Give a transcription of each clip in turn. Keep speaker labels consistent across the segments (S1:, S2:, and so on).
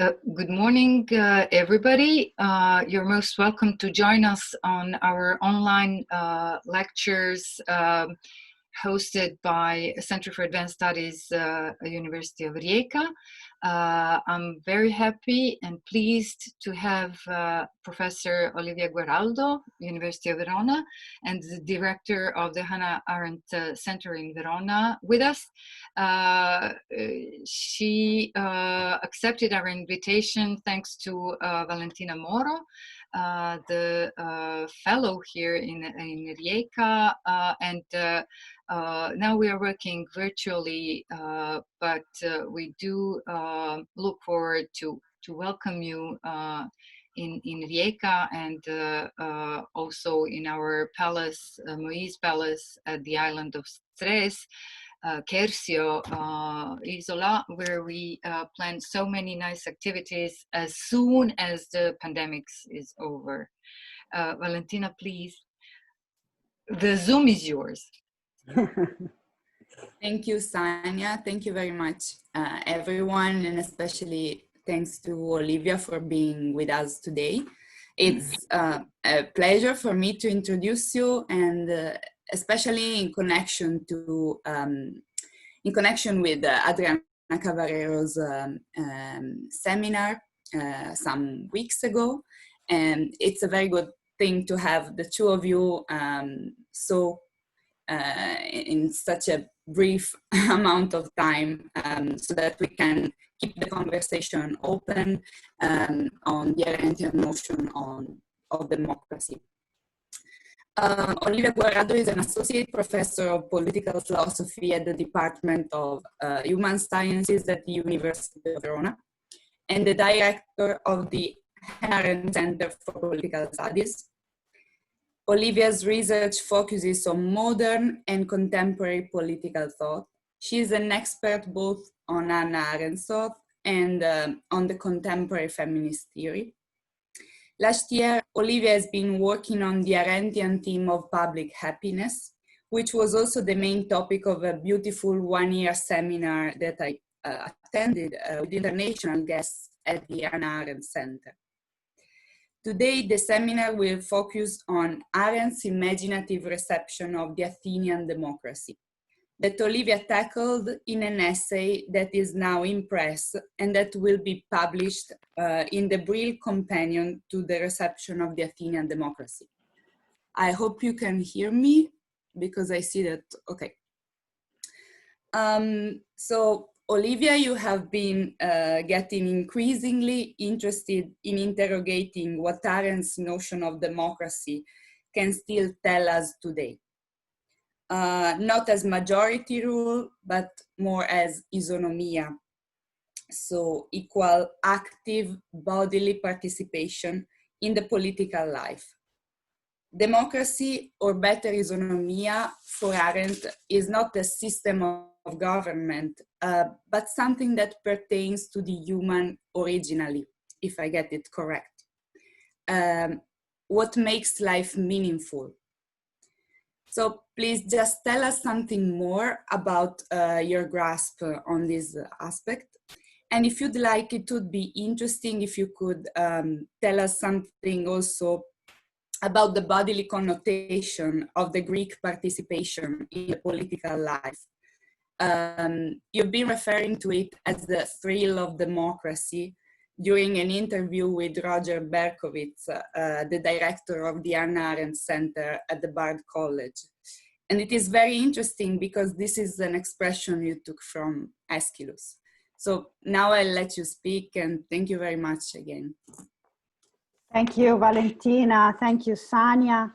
S1: Good morning, everybody. You're most welcome to join us on our online lectures hosted by Center for Advanced Studies, University of Rijeka. I'm very happy and pleased to have Professor Olivia Guaraldo, University of Verona, and the director of the Hannah Arendt Center in Verona with us. She accepted our invitation thanks to Valentina Moro, the fellow here in Rijeka, and now we are working virtually, but we do look forward to welcome you in Rijeka and also in our palace, Moise Palace at the island of Stres, Quercio, Isola, where we plan so many nice activities as soon as the pandemic is over. Valentina, please. The Zoom is yours.
S2: Thank you, Sanya. Thank you very much, everyone, and especially thanks to Olivia for being with us today. It's a pleasure for me to introduce you, and especially in connection with Adriana Cavarero's seminar some weeks ago, and it's a very good thing to have the two of you in such a brief amount of time, so that we can keep the conversation open on the Arendtian notion of democracy. Olivia Guaraldo is an associate professor of political philosophy at the Department of Human Sciences at the University of Verona, and the director of the Hannah Arendt Center for Political Studies. Olivia's research focuses on modern and contemporary political thought. She is an expert both on Hannah Arendt's thought and on the contemporary feminist theory. Last year, Olivia has been working on the Arendtian theme of public happiness, which was also the main topic of a beautiful one-year seminar that I attended with international guests at the Hannah Arendt Center. Today, the seminar will focus on Arendt's imaginative reception of the Athenian democracy that Olivia tackled in an essay that is now in press and that will be published in the Brill Companion to the Reception of the Athenian Democracy. I hope you can hear me because I see that, okay. So Olivia, you have been getting increasingly interested in interrogating what Arendt's notion of democracy can still tell us today. Not as majority rule, but more as isonomia. So equal active bodily participation in the political life. Democracy, or better isonomia, for Arendt is not a system of government, but something that pertains to the human originally, if I get it correct. What makes life meaningful? So please just tell us something more about your grasp on this aspect. And if you'd like, it would be interesting if you could tell us something also about the bodily connotation of the Greek participation in the political life. You've been referring to it as the thrill of democracy during an interview with Roger Berkowitz, the director of the Hannah Arendt Center at the Bard College. And it is very interesting because this is an expression you took from Aeschylus. So now I'll let you speak, and thank you very much again.
S3: Thank you, Valentina. Thank you, Sanya.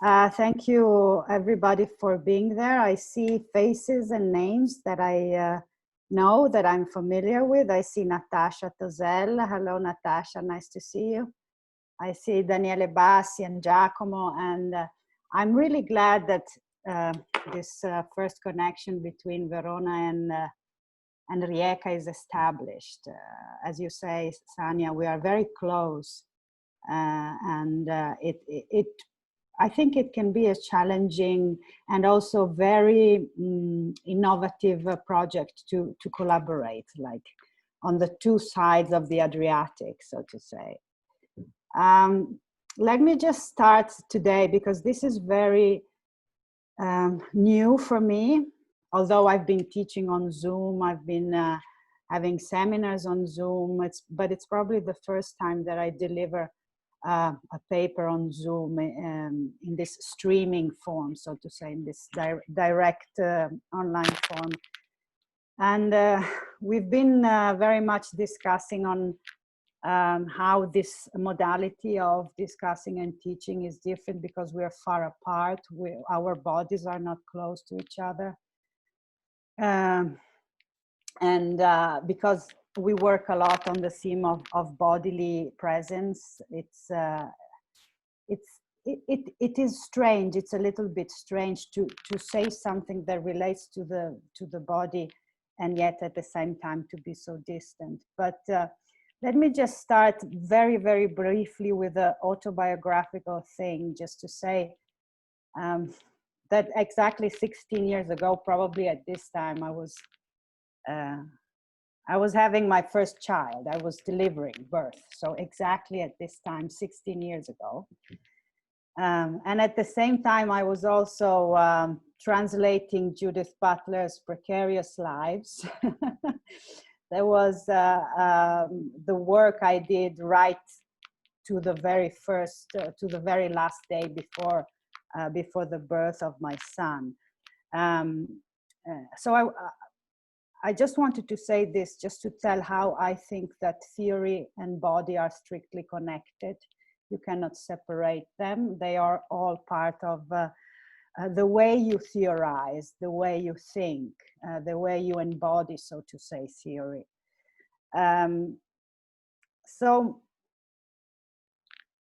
S3: Thank you, everybody, for being there. I see faces and names that I know, that I'm familiar with. I see Natasha Tozel. Hello, Natasha. Nice to see you. I see Daniele Bassi and Giacomo, and I'm really glad that this first connection between Verona and Rijeka is established. As you say, Sanya, we are very close. And I think it can be a challenging and also very innovative project to collaborate. Like on the two sides of the Adriatic, so to say. Let me just start today, because this is very new for me. Although I've been teaching on Zoom, I've been having seminars on Zoom, but it's probably the first time that I deliver a paper on Zoom in this streaming form, so to say, in this direct online form. And we've been very much discussing on how this modality of discussing and teaching is different because we are far apart. Our bodies are not close to each other. Because we work a lot on the theme of bodily presence, it is strange. It's a little bit strange to say something that relates to the body, and yet at the same time to be so distant. But let me just start very, very briefly with an autobiographical thing, just to say that exactly 16 years ago, probably at this time, I was having my first child. I was delivering birth. So exactly at this time, 16 years ago. And at the same time, I was also translating Judith Butler's Precarious Lives. There was the work I did right to the very first, to the very last day before the birth of my son. So I just wanted to say this, just to tell how I think that theory and body are strictly connected. You cannot separate them. They are all part of the way you theorize, the way you think, the way you embody, so to say, theory. So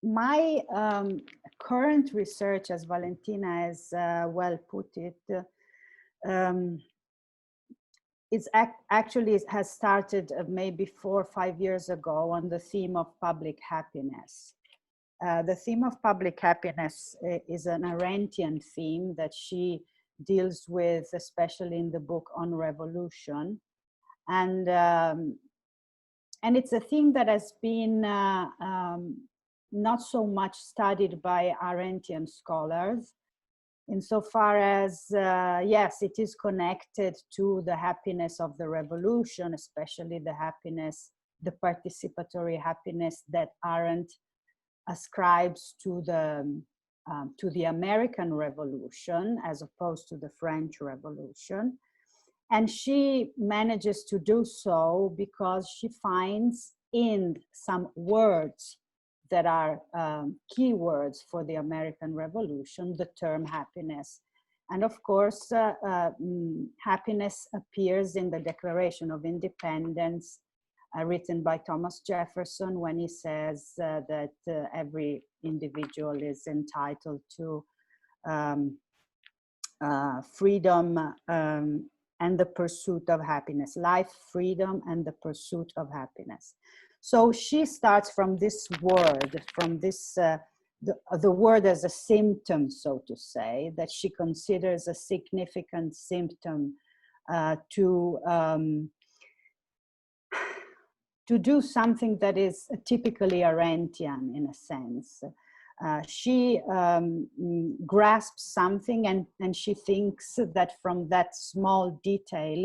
S3: my current research, as Valentina has well put it, actually has started maybe 4 or 5 years ago on the theme of public happiness. The theme of public happiness is an Arendtian theme that she deals with, especially in the book on revolution. And it's a theme that has been not so much studied by Arendtian scholars, insofar as, yes, it is connected to the happiness of the revolution, especially the happiness, the participatory happiness that Arendt ascribes to the American Revolution as opposed to the French Revolution. And she manages to do so because she finds in some words that are key words for the American Revolution, the term happiness. And of course, happiness appears in the Declaration of Independence, written by Thomas Jefferson, when he says that every individual is entitled to freedom and the pursuit of happiness, life, freedom, and the pursuit of happiness. So she starts from this word, from this, the word as a symptom, so to say, that she considers a significant symptom to do something that is typically Arendtian in a sense. She grasps something and she thinks that from that small detail,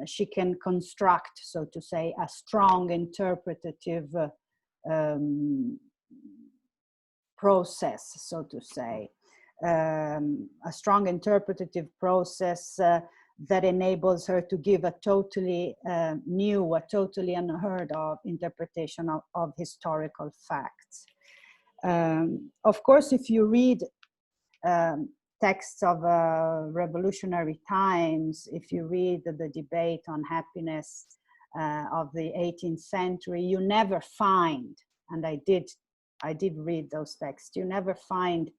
S3: she can construct, so to say, a strong interpretative process, so to say. A strong interpretative process that enables her to give a totally new, a totally unheard of interpretation of historical facts. Of course, if you read texts of revolutionary times, if you read the debate on happiness of the 18th century, you never find, and I did read those texts, you never find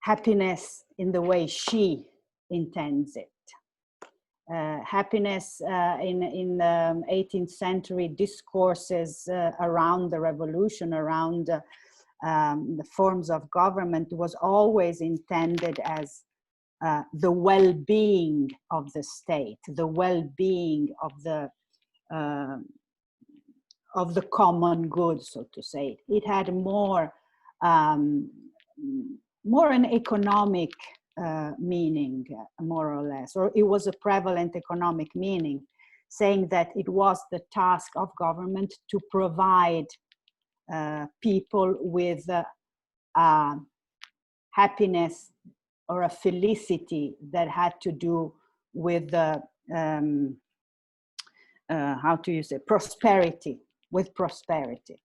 S3: happiness in the way she intends it. Happiness in the 18th century discourses around the revolution, around the forms of government, was always intended as the well-being of the state, the well-being of the the common good, so to say. It had more an economic meaning, more or less, or it was a prevalent economic meaning, saying that it was the task of government to provide people with happiness or a felicity that had to do with how do you say, prosperity, with prosperity.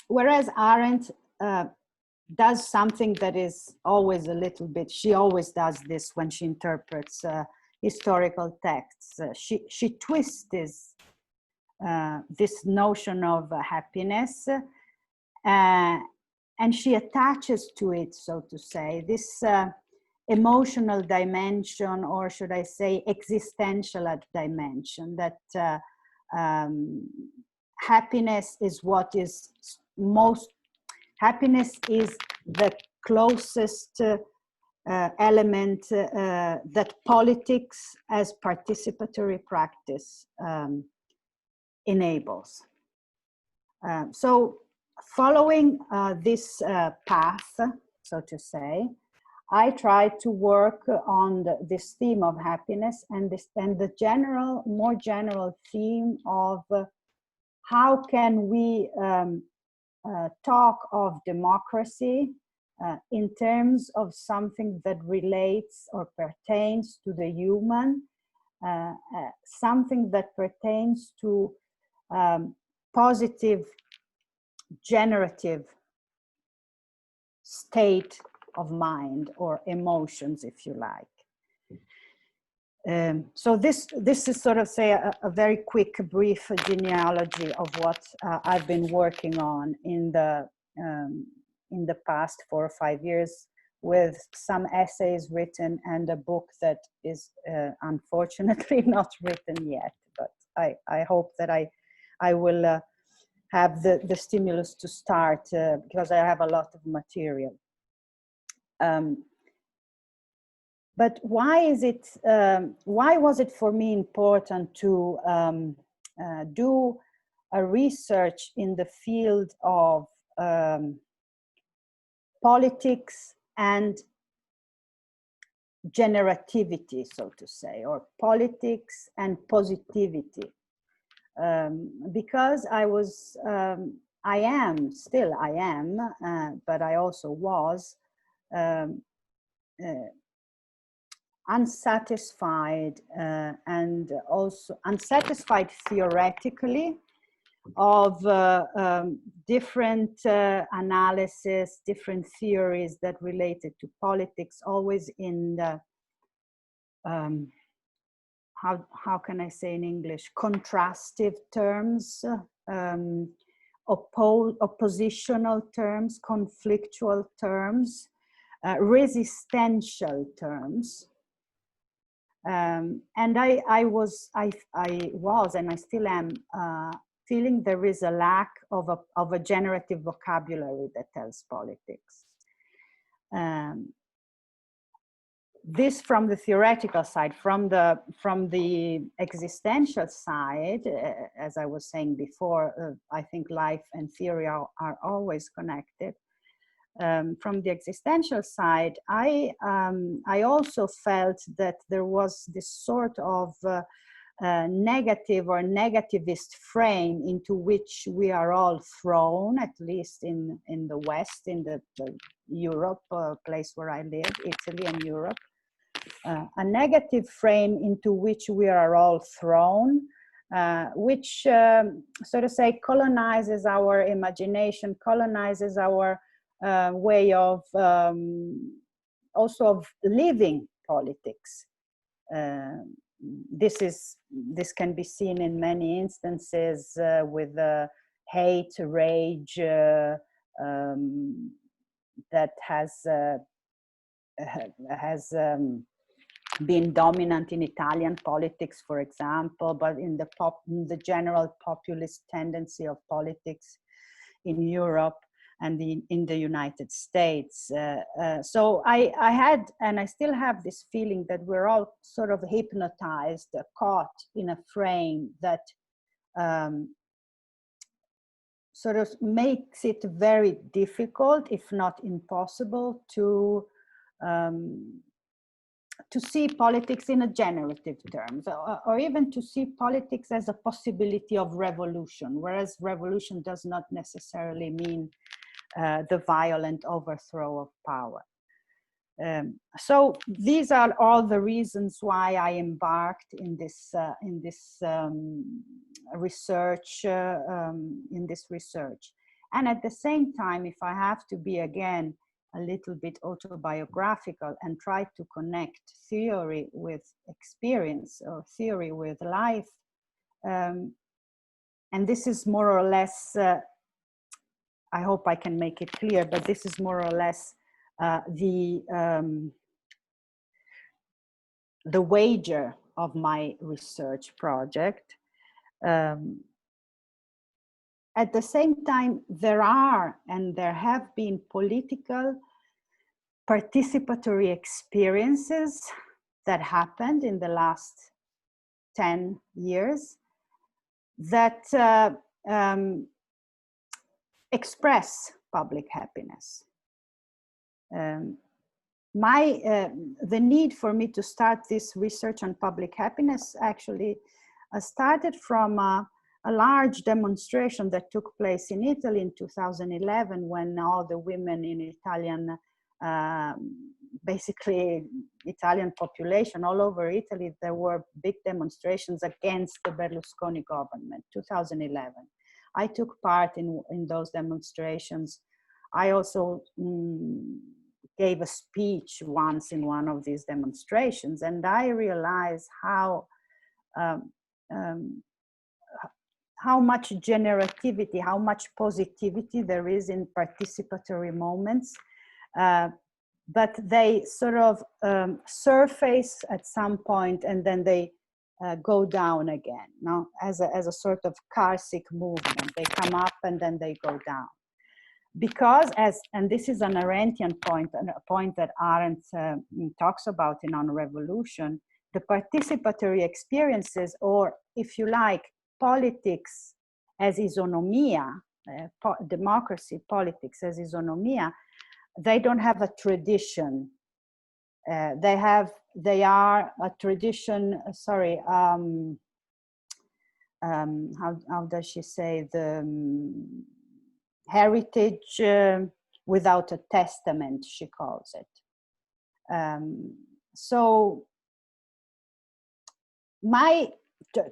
S3: Whereas Arendt does something that is always a little bit, she always does this when she interprets historical texts. She twists this notion of happiness, and she attaches to it, so to say, this emotional dimension, or should I say existential dimension, that happiness is what is most, happiness is the closest element that politics as participatory practice enables. So following this path, so to say, I tried to work on this theme of happiness and the more general theme of how can we talk of democracy in terms of something that relates or pertains to the human, something that pertains to positive generative state of mind or emotions, if you like. So this is sort of, say, a very quick, brief genealogy of what I've been working on in the past 4 or 5 years, with some essays written and a book that is unfortunately not written yet. But I hope that I will have the stimulus to start because I have a lot of material. But why was it for me important to do a research in the field of politics and generativity, so to say, or politics and positivity? Because I am, but I also was unsatisfied and also unsatisfied theoretically of different analysis, different theories that related to politics, always in the, how can I say in English, contrastive terms, oppositional terms, conflictual terms, resistential terms. And I was and I still am feeling there is a lack of a generative vocabulary that tells politics. This from the theoretical side, from the existential side, as I was saying before, I think life and theory are always connected. From the existential side, I also felt that there was this sort of negative or negativist frame into which we are all thrown, at least in the West, in the Europe, place where I live, Italy and Europe. A negative frame into which we are all thrown, which, so to say, colonizes our imagination, colonizes our way of also of living politics. This can be seen in many instances with hate, rage that has been dominant in Italian politics, for example, but in the general populist tendency of politics in Europe. and in the United States. So I had, and I still have this feeling that we're all sort of hypnotized, caught in a frame that sort of makes it very difficult, if not impossible, to see politics in a generative terms, or even to see politics as a possibility of revolution, whereas revolution does not necessarily mean the violent overthrow of power. So these are all the reasons why I embarked in this research. And at the same time, if I have to be again a little bit autobiographical and try to connect theory with experience or theory with life, and this is more or less, I hope I can make it clear, but this is more or less the wager of my research project. At the same time, there are and there have been political participatory experiences that happened in the last 10 years that express public happiness. The need for me to start this research on public happiness actually started from a large demonstration that took place in Italy in 2011, when all the women in Italian, basically Italian population all over Italy, there were big demonstrations against the Berlusconi government, 2011. I took part in those demonstrations. I also gave a speech once in one of these demonstrations, and I realized how much generativity, how much positivity there is in participatory moments, but they sort of surface at some point and then they go down again, no? As a sort of karsic movement. They come up and then they go down. Because and this is an Arendtian point, a point that Arendt talks about in On Revolution, the participatory experiences, or if you like, politics as isonomia, democracy, politics as isonomia, they don't have a tradition. They are a tradition, sorry, how does she say, the heritage without a testament, she calls it. So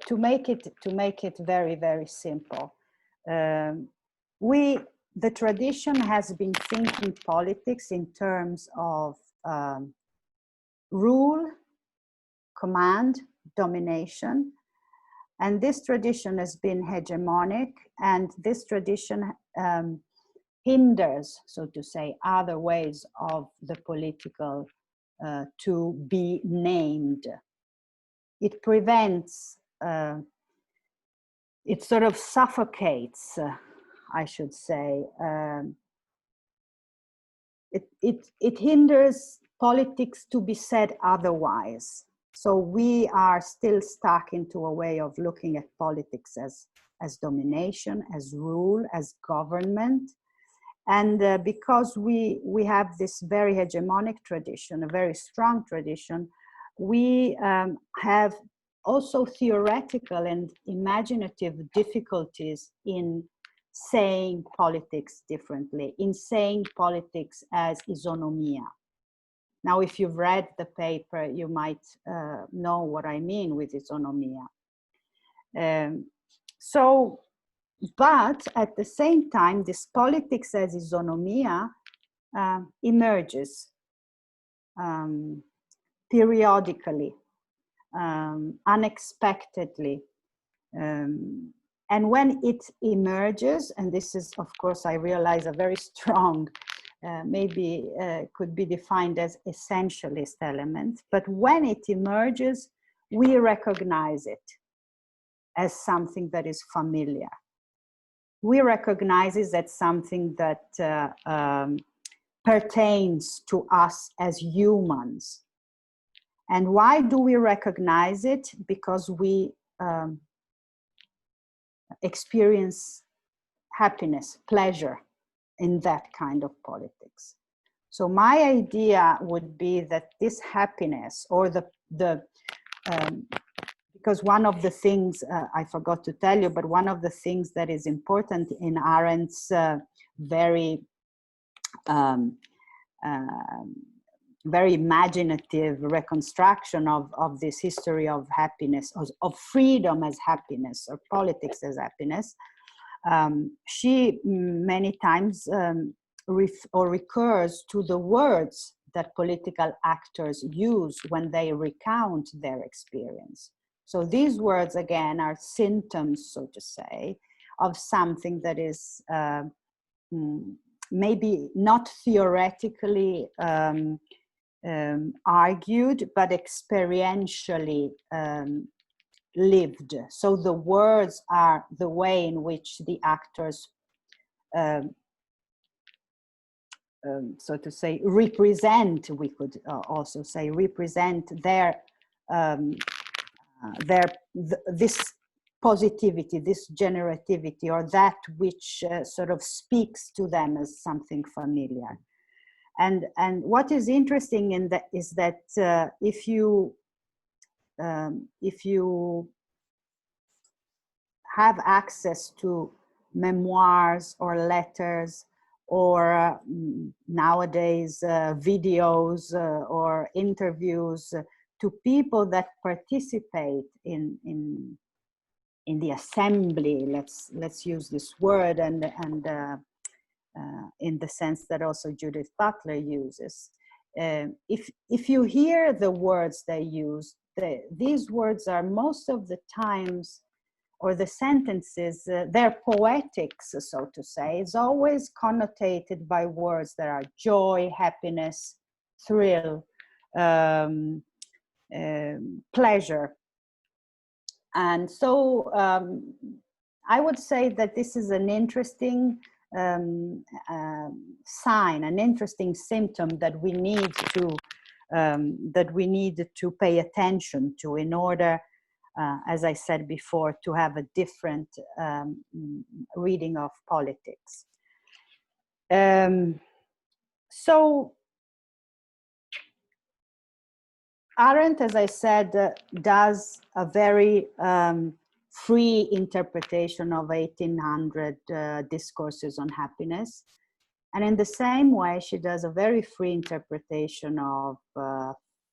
S3: to make it very, very simple, the tradition has been thinking politics in terms of rule, command, domination, and this tradition has been hegemonic, and this tradition hinders, so to say, other ways of the political to be named. It prevents, it sort of suffocates, I should say. It hinders politics to be said otherwise. So we are still stuck into a way of looking at politics as domination, as rule, as government. And because we have this very hegemonic tradition, a very strong tradition, we have also theoretical and imaginative difficulties in saying politics differently, in saying politics as isonomia. Now, if you've read the paper, you might know what I mean with isonomia. But at the same time, this politics as isonomia emerges periodically, unexpectedly. And when it emerges, and this is, of course, I realize a very strong, maybe could be defined as essentialist element, but when it emerges, we recognize it as something that is familiar. we recognize is that something that pertains to us as humans. And why do we recognize it? Because we experience happiness, pleasure in that kind of politics. So my idea would be that this happiness, or because one of the things I forgot to tell you, but one of the things that is important in Arendt's very imaginative reconstruction of this history of happiness, of freedom as happiness, or politics as happiness, she many times recurs to the words that political actors use when they recount their experience. So these words, again, are symptoms, so to say, of something that is maybe not theoretically argued, but experientially lived. So the words are the way in which the actors, so to say, represent, we could also say, represent this positivity, this generativity, or that which sort of speaks to them as something familiar. And what is interesting in that is that if you have access to memoirs or letters, or nowadays videos or interviews to people that participate in the assembly, let's use this word, and in the sense that also Judith Butler uses. If you hear the words they use, these words are most of the times, or the sentences, their poetics, so to say, is always connotated by words that are joy, happiness, thrill, pleasure. And so I would say that this is an interesting sign, an interesting symptom that we need to pay attention to in order, as I said before, to have a different reading of politics. So Arendt, as I said, does a very free interpretation of 1800 discourses on happiness. And in the same way, she does a very free interpretation of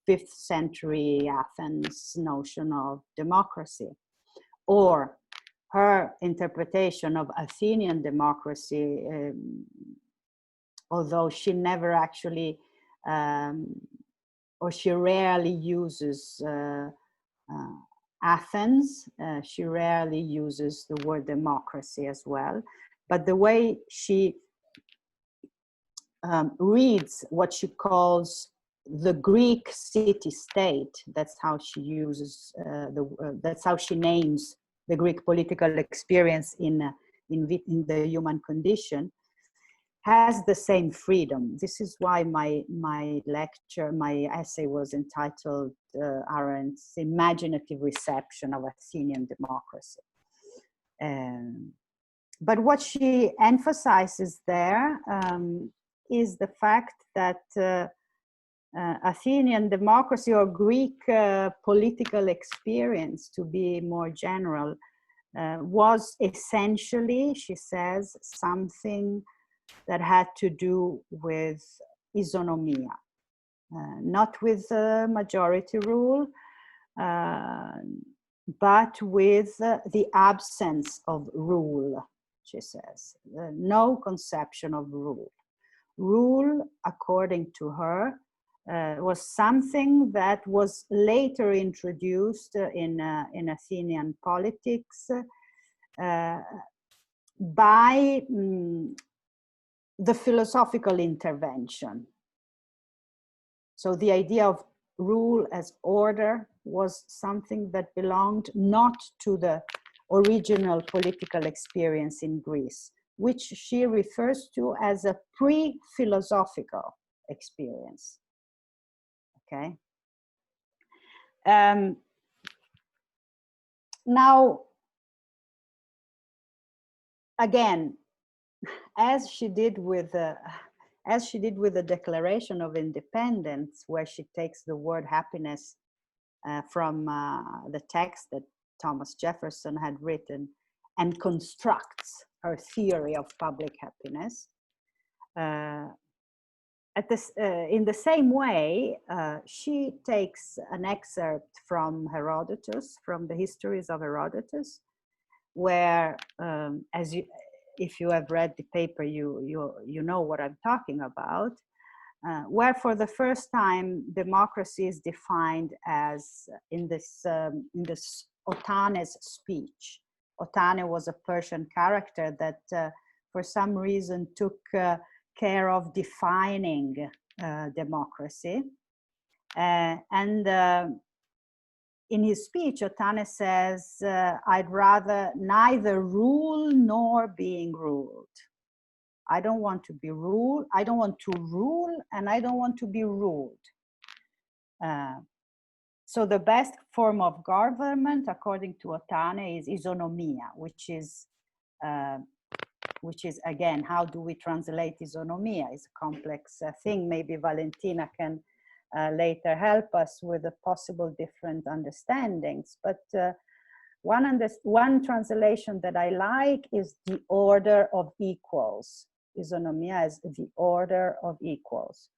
S3: 5th century Athens notion of democracy, or her interpretation of Athenian democracy, although she never actually, or she rarely uses Athens, she rarely uses the word democracy as well, but the way she reads what she calls the Greek city-state, that's how she uses that's how she names the Greek political experience in the human condition, has the same freedom. This is why my essay was entitled Arendt's Imaginative Reception of Athenian Democracy. But what she emphasizes there is the fact that Athenian democracy, or Greek political experience, to be more general, was essentially, she says, something that had to do with isonomia, not with majority rule, but with the absence of rule, she says. No conception of rule. Rule, according to her, was something that was later introduced in Athenian politics by the philosophical intervention. So the idea of rule as order was something that belonged not to the original political experience in Greece, which she refers to as a pre-philosophical experience. Okay. Now, again, as she did with the Declaration of Independence, where she takes the word happiness from the text that Thomas Jefferson had written and constructs her theory of public happiness. In the same way, she takes an excerpt from Herodotus, from the Histories of Herodotus, where, if you have read the paper, you know what I'm talking about, where for the first time democracy is defined as in this Otane's speech. Otane was a Persian character that for some reason took care of defining democracy. In his speech, Otane says, I'd rather neither rule nor being ruled. I don't want to be ruled. I don't want to rule, and I don't want to be ruled. So the best form of government, according to Otane, is isonomia, which is again, how do we translate isonomia? It's a complex thing. Maybe Valentina can later help us with the possible different understandings. But one translation that I like is the order of equals. Isonomia is the order of equals.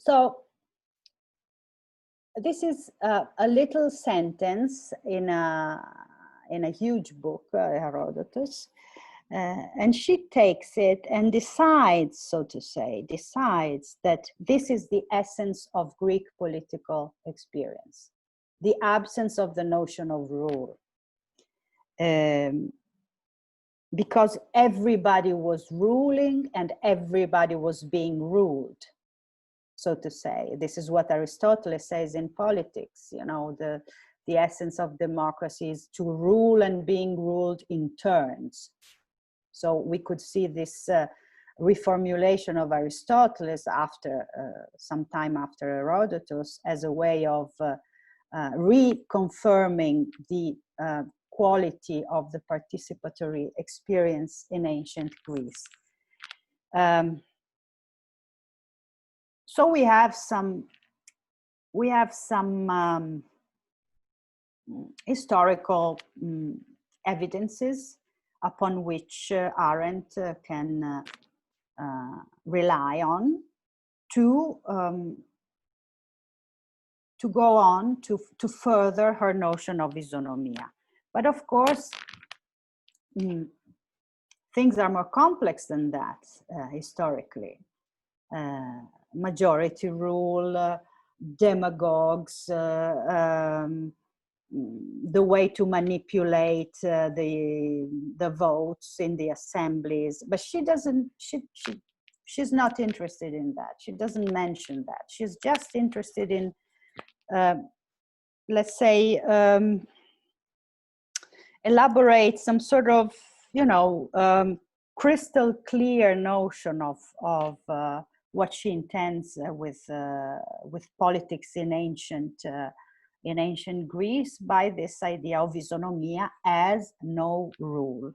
S3: So this is a little sentence in a huge book, Herodotus, and she takes it and decides, so to say, that this is the essence of Greek political experience, the absence of the notion of rule. Because everybody was ruling and everybody was being ruled, so to say. This is what Aristotle says in Politics, you know, the essence of democracy is to rule and being ruled in turns. So we could see this reformulation of Aristotle after some time after Herodotus as a way of reconfirming the quality of the participatory experience in ancient Greece. So we have some historical evidences upon which Arendt can rely on to go on to further her notion of isonomia. But of course, things are more complex than that historically. Majority rule, demagogues, the way to manipulate the votes in the assemblies, but she doesn't. She's not interested in that. She doesn't mention that. She's just interested in, let's say, elaborate some sort of, you know, crystal clear notion of what she intends with politics in ancient Greece by this idea of isonomia as no rule.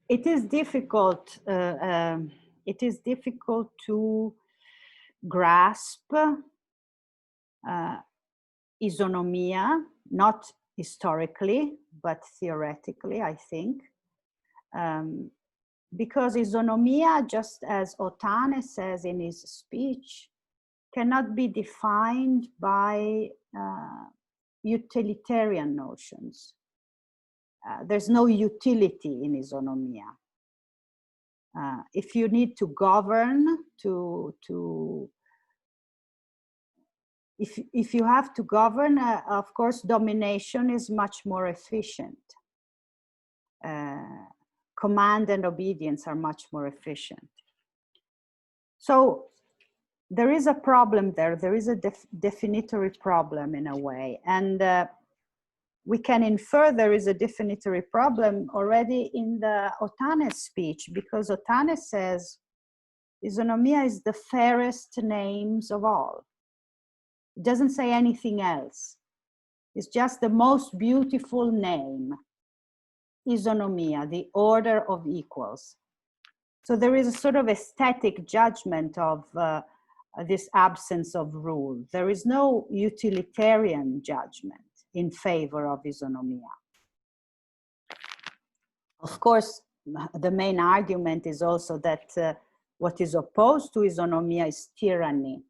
S3: It is difficult. It is difficult to grasp isonomia, not historically, but theoretically, I think. Because isonomia, just as Otane says in his speech, cannot be defined by utilitarian notions. There's no utility in isonomia. If you need to govern, if you have to govern, of course, domination is much more efficient. Command and obedience are much more efficient. So there is a problem there. There is a definitory problem in a way. And we can infer there is a definitory problem already in the Otane speech, because Otane says, isonomia is the fairest names of all. It doesn't say anything else. It's just the most beautiful name. Isonomia, the order of equals. So there is a sort of aesthetic judgment of this absence of rule. There is no utilitarian judgment in favor of isonomia. Of course, the main argument is also that what is opposed to isonomia is tyranny.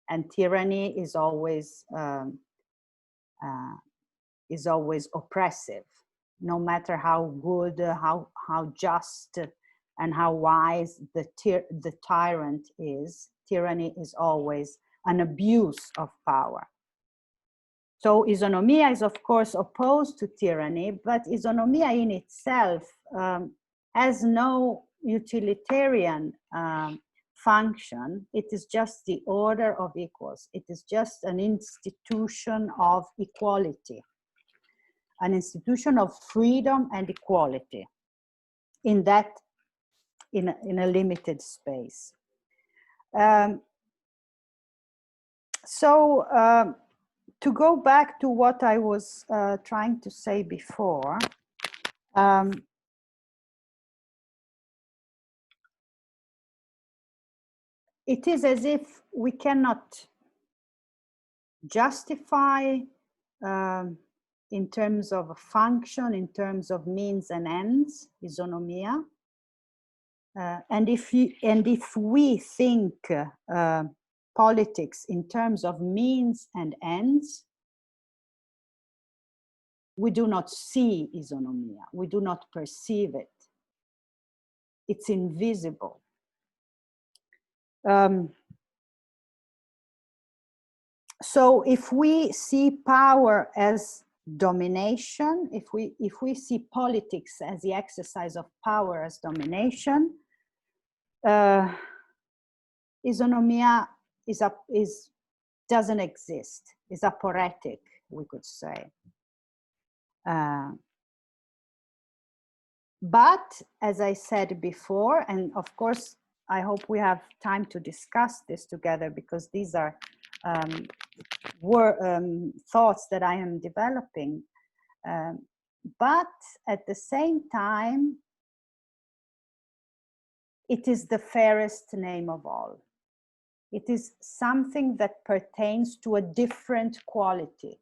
S3: And tyranny is always oppressive, no matter how good, how just, and how wise the tyrant is. Tyranny is always an abuse of power. So isonomia is, of course, opposed to tyranny, but isonomia in itself has no utilitarian function. It is just the order of equals. It is just an institution of equality, an institution of freedom and equality in a limited space. To go back to what I was trying to say before, it is as if we cannot justify in terms of function, in terms of means and ends, isonomia. And if we think politics in terms of means and ends, we do not see isonomia. We do not perceive it. It's invisible. So if we see power as domination, if we see politics as the exercise of power as domination, isonomia doesn't exist, is aporetic, we could say. But as I said before, and of course, I hope we have time to discuss this together, because these are thoughts that I am developing. But at the same time, it is the fairest name of all. It is something that pertains to a different quality.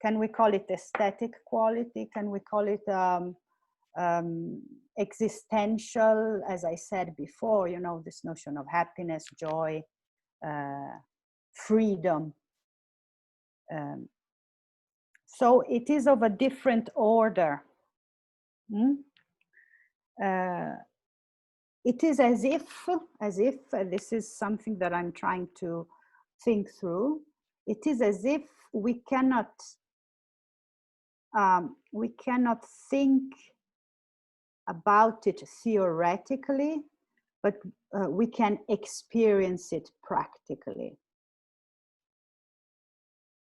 S3: Can we call it aesthetic quality? Can we call it existential, as I said before, you know, this notion of happiness, joy, freedom. So it is of a different order. It is as if this is something that I'm trying to think through. It is as if we cannot think about it theoretically, but we can experience it practically.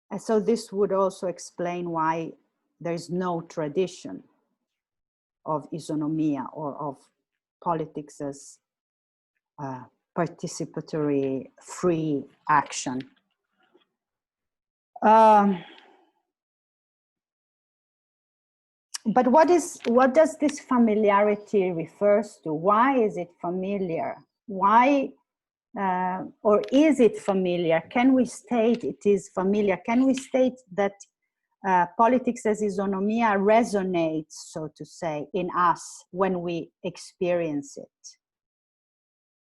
S3: And so this would also explain why there's no tradition of isonomia or of politics as participatory, free action. But what does this familiarity refers to? Why is it familiar? Why, or is it familiar? Can we state it is familiar? Can we state that politics as isonomia resonates, so to say, in us when we experience it?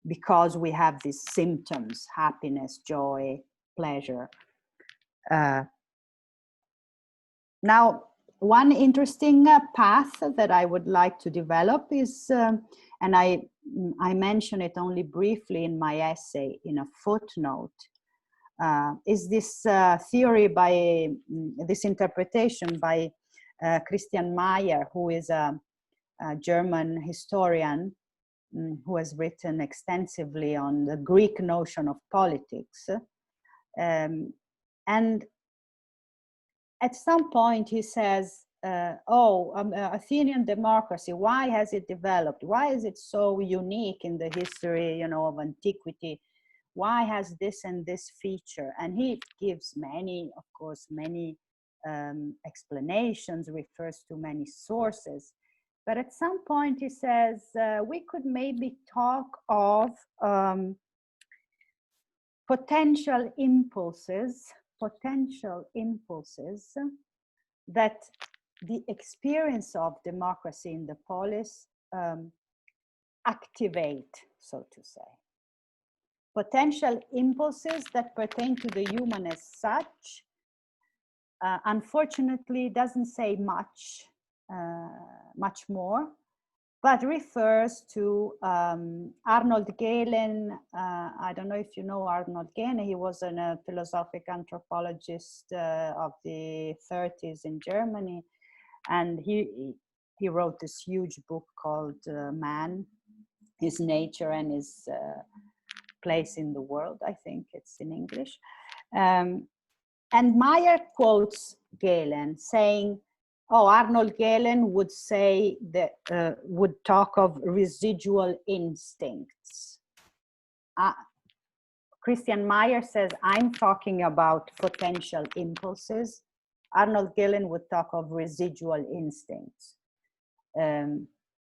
S3: Because we have these symptoms, happiness, joy, pleasure. Now, one interesting path that I would like to develop is, and I mention it only briefly in my essay in a footnote, is this theory by, this interpretation by Christian Mayer, who is a German historian who has written extensively on the Greek notion of politics. And at some point he says, Athenian democracy, why has it developed? Why is it so unique in the history, you know, of antiquity? Why has this and this feature? And he gives many, of course, many explanations, refers to many sources. But at some point he says, we could maybe talk of potential impulses that the experience of democracy in the polis activate, so to say. Potential impulses that pertain to the human as such, unfortunately doesn't say much more, but refers to Arnold Gehlen. I don't know if you know Arnold Gehlen. He was a philosophic anthropologist of the 30s in Germany. And he wrote this huge book called Man, His Nature and His Place in the World. I think it's in English. And Meyer quotes Gehlen saying, oh, Arnold Gehlen would say that, would talk of residual instincts. Christian Meyer says, I'm talking about potential impulses. Arnold Gehlen would talk of residual instincts.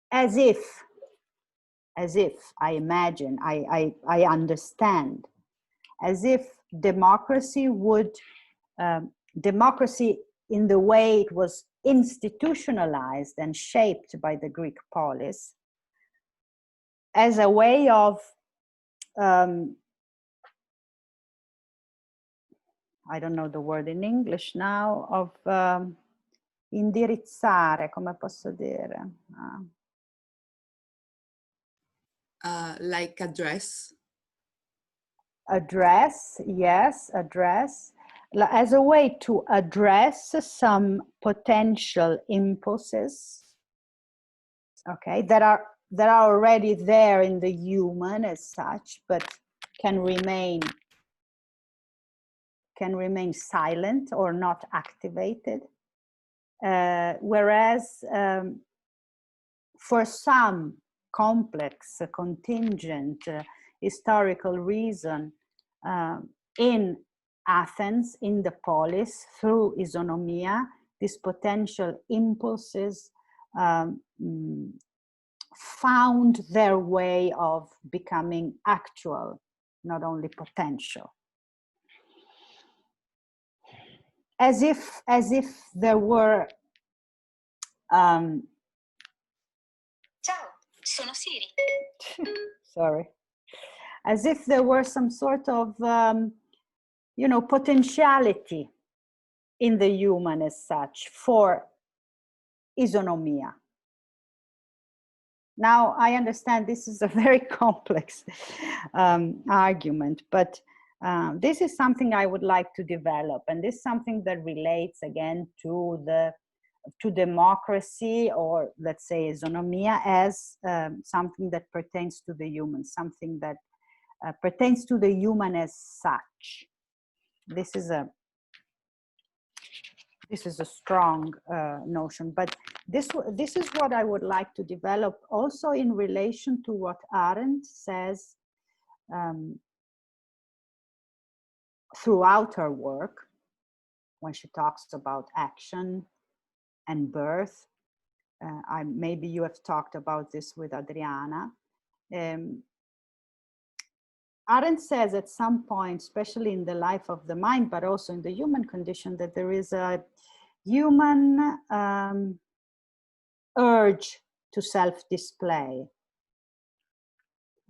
S3: As if I imagine, I understand, as if democracy would, democracy in the way it was institutionalized and shaped by the Greek polis, as a way of, I don't know the word in English now, of indirizzare, come posso dire?
S2: Like address?
S3: Address, yes, address. As a way to address some potential impulses, okay, that are already there in the human as such, but can remain silent or not activated. Whereas for some complex, contingent, historical reason, in Athens, in the polis, through isonomia, these potential impulses found their way of becoming actual, not only potential. As if there were
S4: Ciao, sono Siri.
S3: Sorry. As if there were some sort of you know, potentiality in the human as such for isonomia. Now, I understand this is a very complex argument, but this is something I would like to develop, and this is something that relates again to democracy, or let's say isonomia, as something that pertains to the human, something that pertains to the human as such. This is a strong notion, but this is what I would like to develop also in relation to what Arendt says throughout her work, when she talks about action and birth. Maybe you have talked about this with Adriana. Arendt says at some point, especially in the life of the mind, but also in the human condition, that there is a human urge to self-display.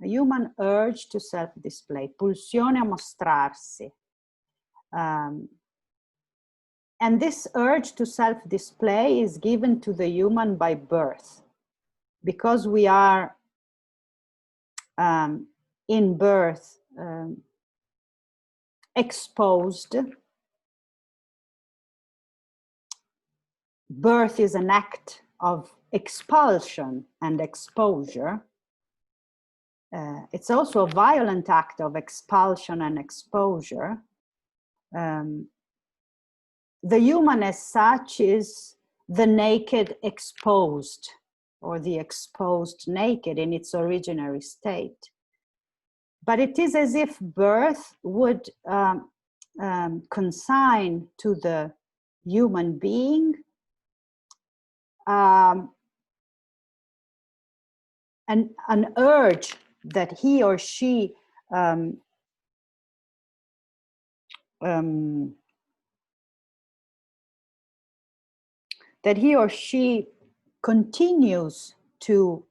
S3: A human urge to self-display, pulsione a mostrarsi. And this urge to self-display is given to the human by birth, because we are in birth exposed. Birth is an act of expulsion and exposure. it's also a violent act of expulsion and exposure. The human as such is the naked exposed, or the exposed naked in its originary state. But it is as if birth would consign to the human being an urge that he or she continues to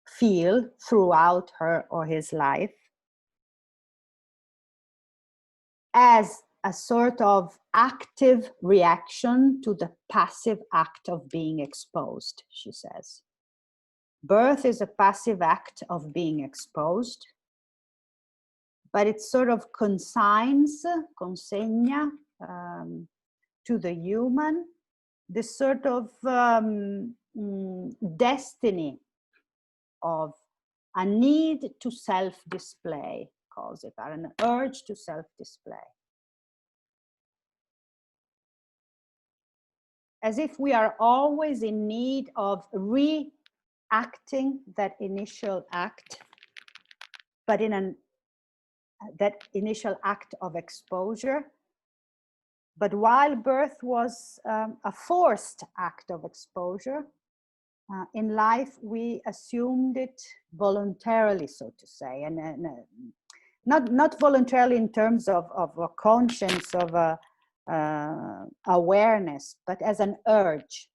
S3: feel throughout her or his life, as a sort of active reaction to the passive act of being exposed, she says. Birth is a passive act of being exposed, but it sort of consegna to the human this sort of destiny of a need to self-display, calls it, or an urge to self-display. As if we are always in need of reacting that initial act, but in that initial act of exposure. But while birth was a forced act of exposure, in life we assumed it voluntarily, so to say, and not voluntarily in terms of a conscience, of a awareness, but as an urge.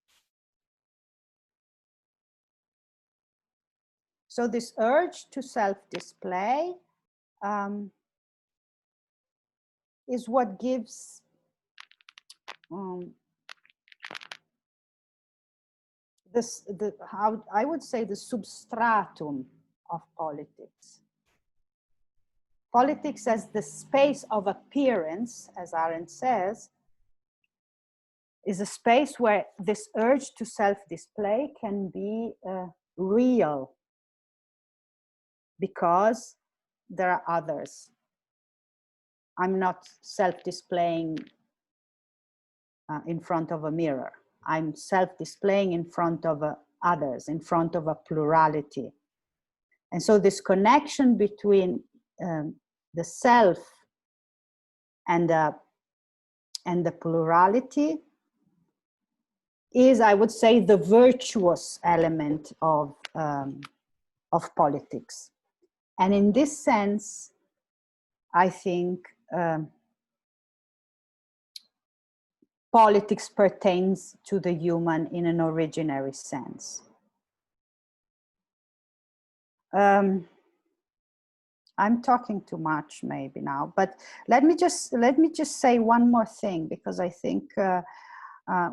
S3: So this urge to self-display is what gives how I would say the substratum of politics. Politics as the space of appearance, as Arendt says, is a space where this urge to self-display can be real, because there are others. I'm not self-displaying in front of a mirror. I'm self-displaying in front of others, in front of a plurality. And so this connection between the self and the plurality is, I would say, the virtuous element of politics. And in this sense, I think politics pertains to the human in an originary sense. I'm talking too much maybe now, but let me just say one more thing, because I think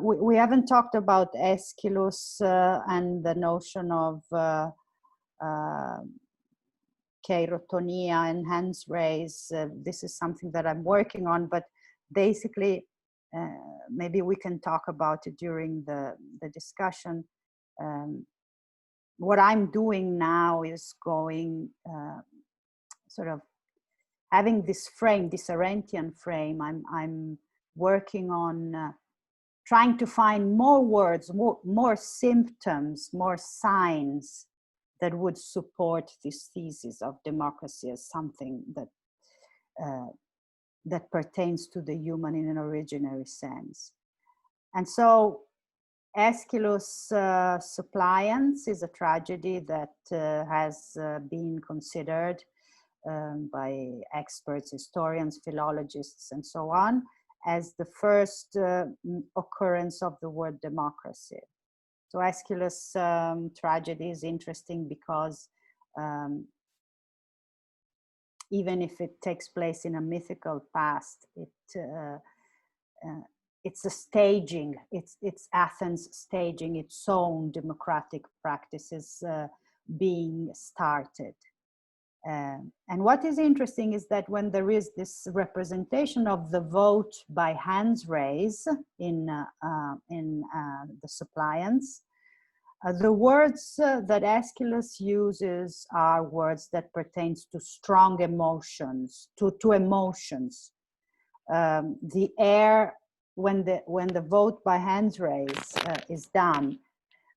S3: we haven't talked about Aeschylus and the notion of keirotonia and hands raise. This is something that I'm working on, but basically maybe we can talk about it during the discussion. What I'm doing now is going sort of having this frame, this Arendtian frame. I'm working on trying to find more words, more symptoms, more signs that would support this thesis of democracy as something that that pertains to the human in an originary sense. And so Aeschylus' suppliance is a tragedy that has been considered by experts, historians, philologists, and so on, as the first occurrence of the word democracy. So Aeschylus' tragedy is interesting because even if it takes place in a mythical past, it's a staging, it's Athens staging its own democratic practices being started. And what is interesting is that when there is this representation of the vote by hands raise in the suppliance, The words that Aeschylus uses are words that pertains to strong emotions, to emotions. The air, when the vote by hands raise is done,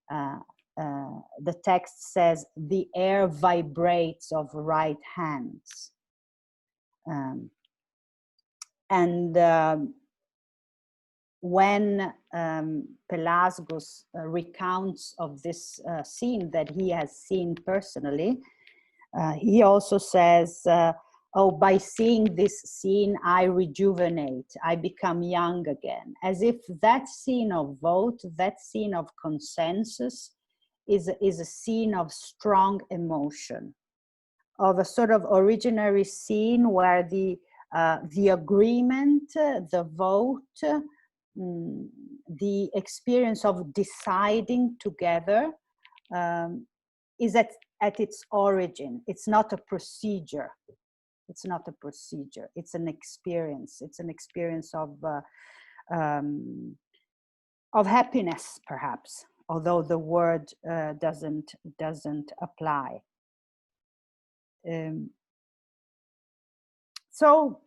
S3: the text says the air vibrates of right hands. When Pelasgus recounts of this scene that he has seen personally, he also says, oh, by seeing this scene, I rejuvenate, I become young again. As if that scene of vote, that scene of consensus is a scene of strong emotion, of a sort of originary scene where the agreement, the vote, the experience of deciding together is at its origin. It's not a procedure. It's not a procedure. It's an experience. It's an experience of happiness, perhaps, although the word doesn't apply. So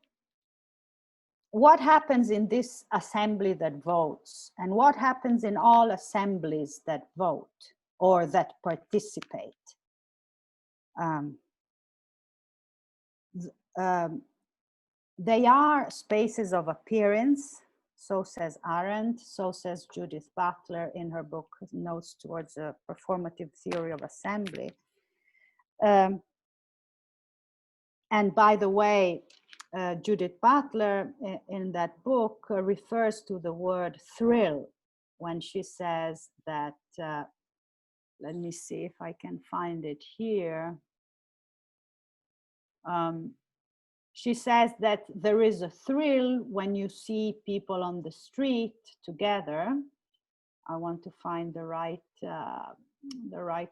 S3: what happens in this assembly that votes, and what happens in all assemblies that vote or that participate? They are spaces of appearance, so says Arendt, so says Judith Butler in her book Notes Towards a Performative Theory of Assembly. And by the way, Judith Butler in that book refers to the word thrill when she says that, let me see if I can find it here. She says that there is a thrill when you see people on the street together. I want to find the right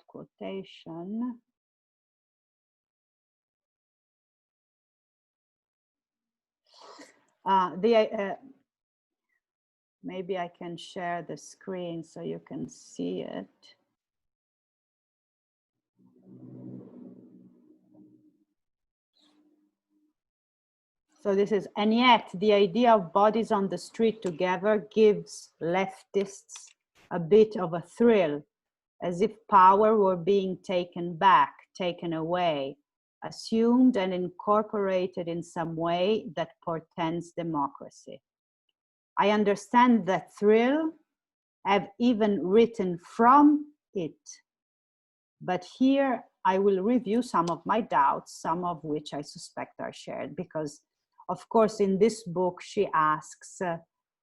S3: quotation. Maybe I can share the screen so you can see it. So this is, and yet the idea of bodies on the street together gives leftists a bit of a thrill, as if power were being taken back, taken away, assumed and incorporated in some way that portends democracy. I understand that thrill, have even written from it, but here I will review some of my doubts, some of which I suspect are shared, because of course in this book she asks,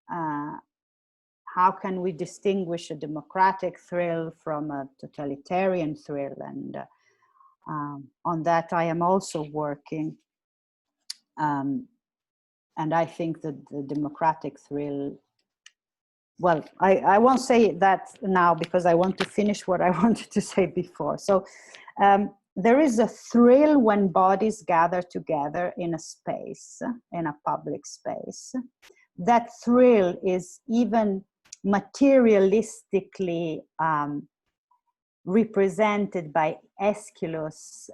S3: how can we distinguish a democratic thrill from a totalitarian thrill? And on that I am also working. And I think that the democratic thrill, well, I won't say that now because I want to finish what I wanted to say before. So there is a thrill when bodies gather together in a space, in a public space. That thrill is even materialistically represented by Aeschylus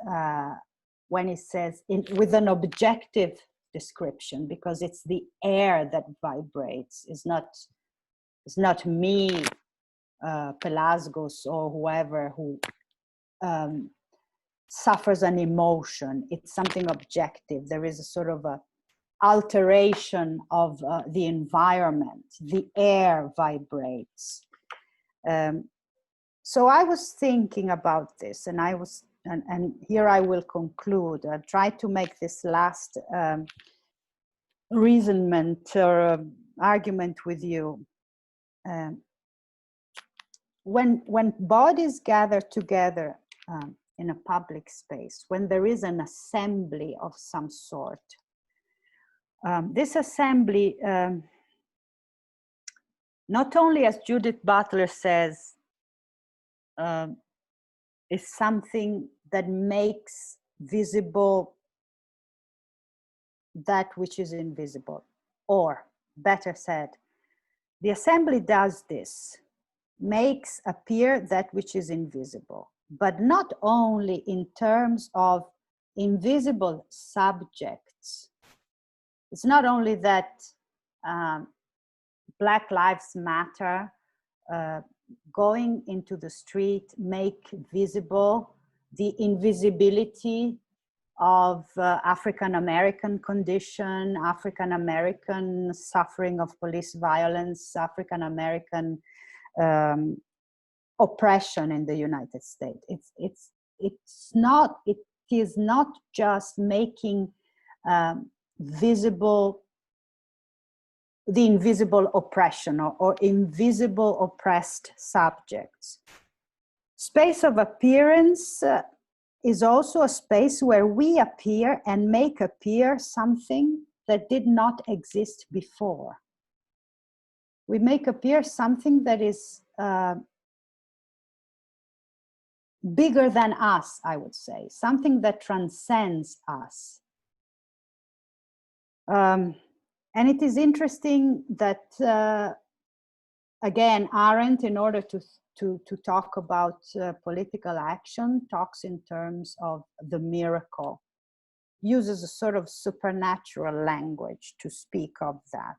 S3: when he says, with an objective description, because it's the air that vibrates. It's not me, Pelasgus, or whoever who suffers an emotion. It's something objective. There is a sort of a alteration of the environment. The air vibrates. So I was thinking about this, and and here I will conclude. I try to make this last reasonment or argument with you. When bodies gather together in a public space, when there is an assembly of some sort, this assembly, not only, as Judith Butler says, is something that makes visible that which is invisible, or better said, the assembly does this. makes appear that which is invisible, but not only in terms of invisible subjects. It's not only that Black Lives Matter going into the street make visible the invisibility of African-American condition, African-American suffering of police violence, African-American oppression in the United States. It is not just making visible the invisible oppression or invisible oppressed subjects. Space of appearance is also a space where we appear and make appear something that did not exist before. We make appear something that is bigger than us, I would say, something that transcends us. And it is interesting that, again, Arendt, in order to talk about political action, talks in terms of the miracle, uses a sort of supernatural language to speak of that.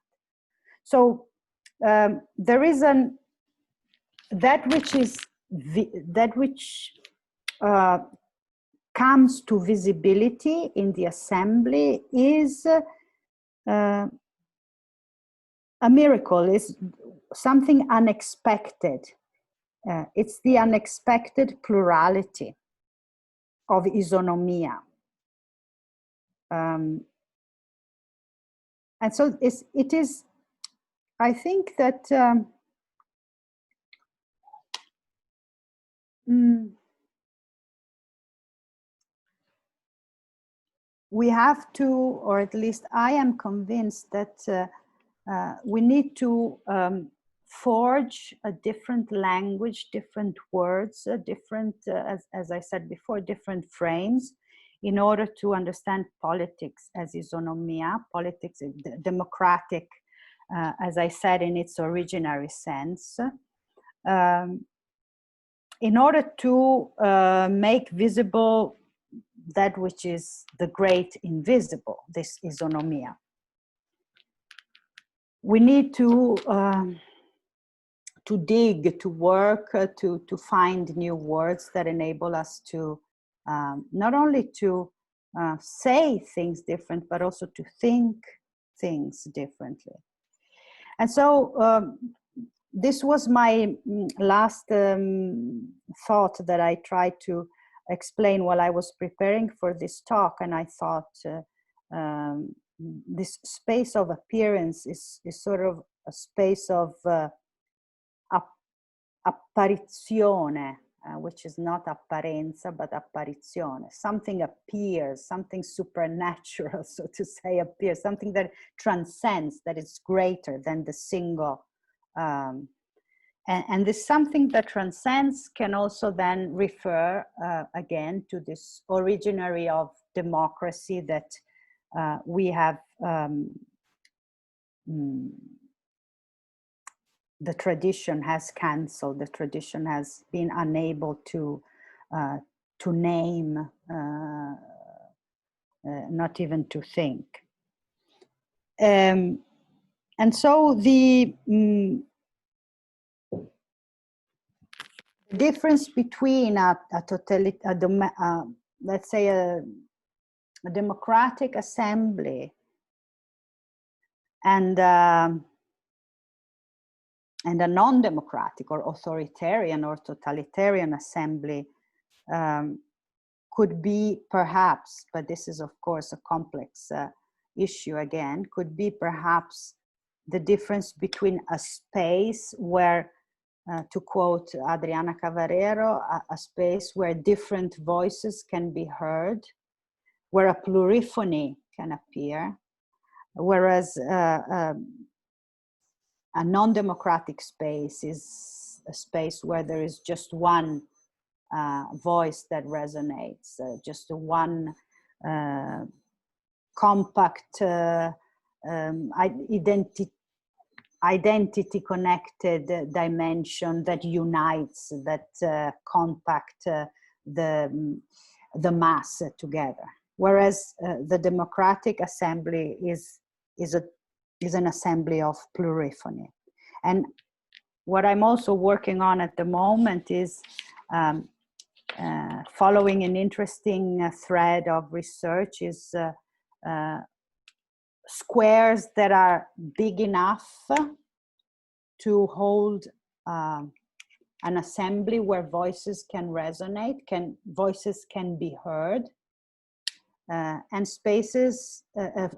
S3: So there is that which comes to visibility in the assembly is a miracle, is something unexpected. It's the unexpected plurality of isonomia. And so it is, I think that we have to, or at least I am convinced that we need to forge a different language, different words, different, as I said before, different frames in order to understand politics as isonomia, politics, democratic, as I said, in its originary sense, in order to make visible that which is the great invisible, this isonomia. We need to dig, to work, to find new words that enable us to not only to say things different, but also to think things differently. And so this was my last thought that I tried to explain while I was preparing for this talk, and I thought this space of appearance is sort of a space of apparizione, which is not apparenza, but apparizione. Something appears, something supernatural, so to say, appears, something that transcends, that is greater than the single. And this something that transcends can also then refer again to this originary of democracy that we have, the tradition has cancelled, the tradition has been unable to name, not even to think. And so the difference between let's say a democratic assembly and a non-democratic or authoritarian or totalitarian assembly could be perhaps, but this is of course a complex issue again, could be perhaps the difference between a space where, to quote Adriana Cavarero, a space where different voices can be heard, where a pluriphony can appear, whereas a non-democratic space is a space where there is just one voice that resonates, just one compact identity connected dimension that unites, that compact the mass together. Whereas the democratic assembly is an assembly of pluriphony. And what I'm also working on at the moment is following an interesting thread of research is squares that are big enough to hold an assembly where voices can resonate, voices can be heard, and spaces,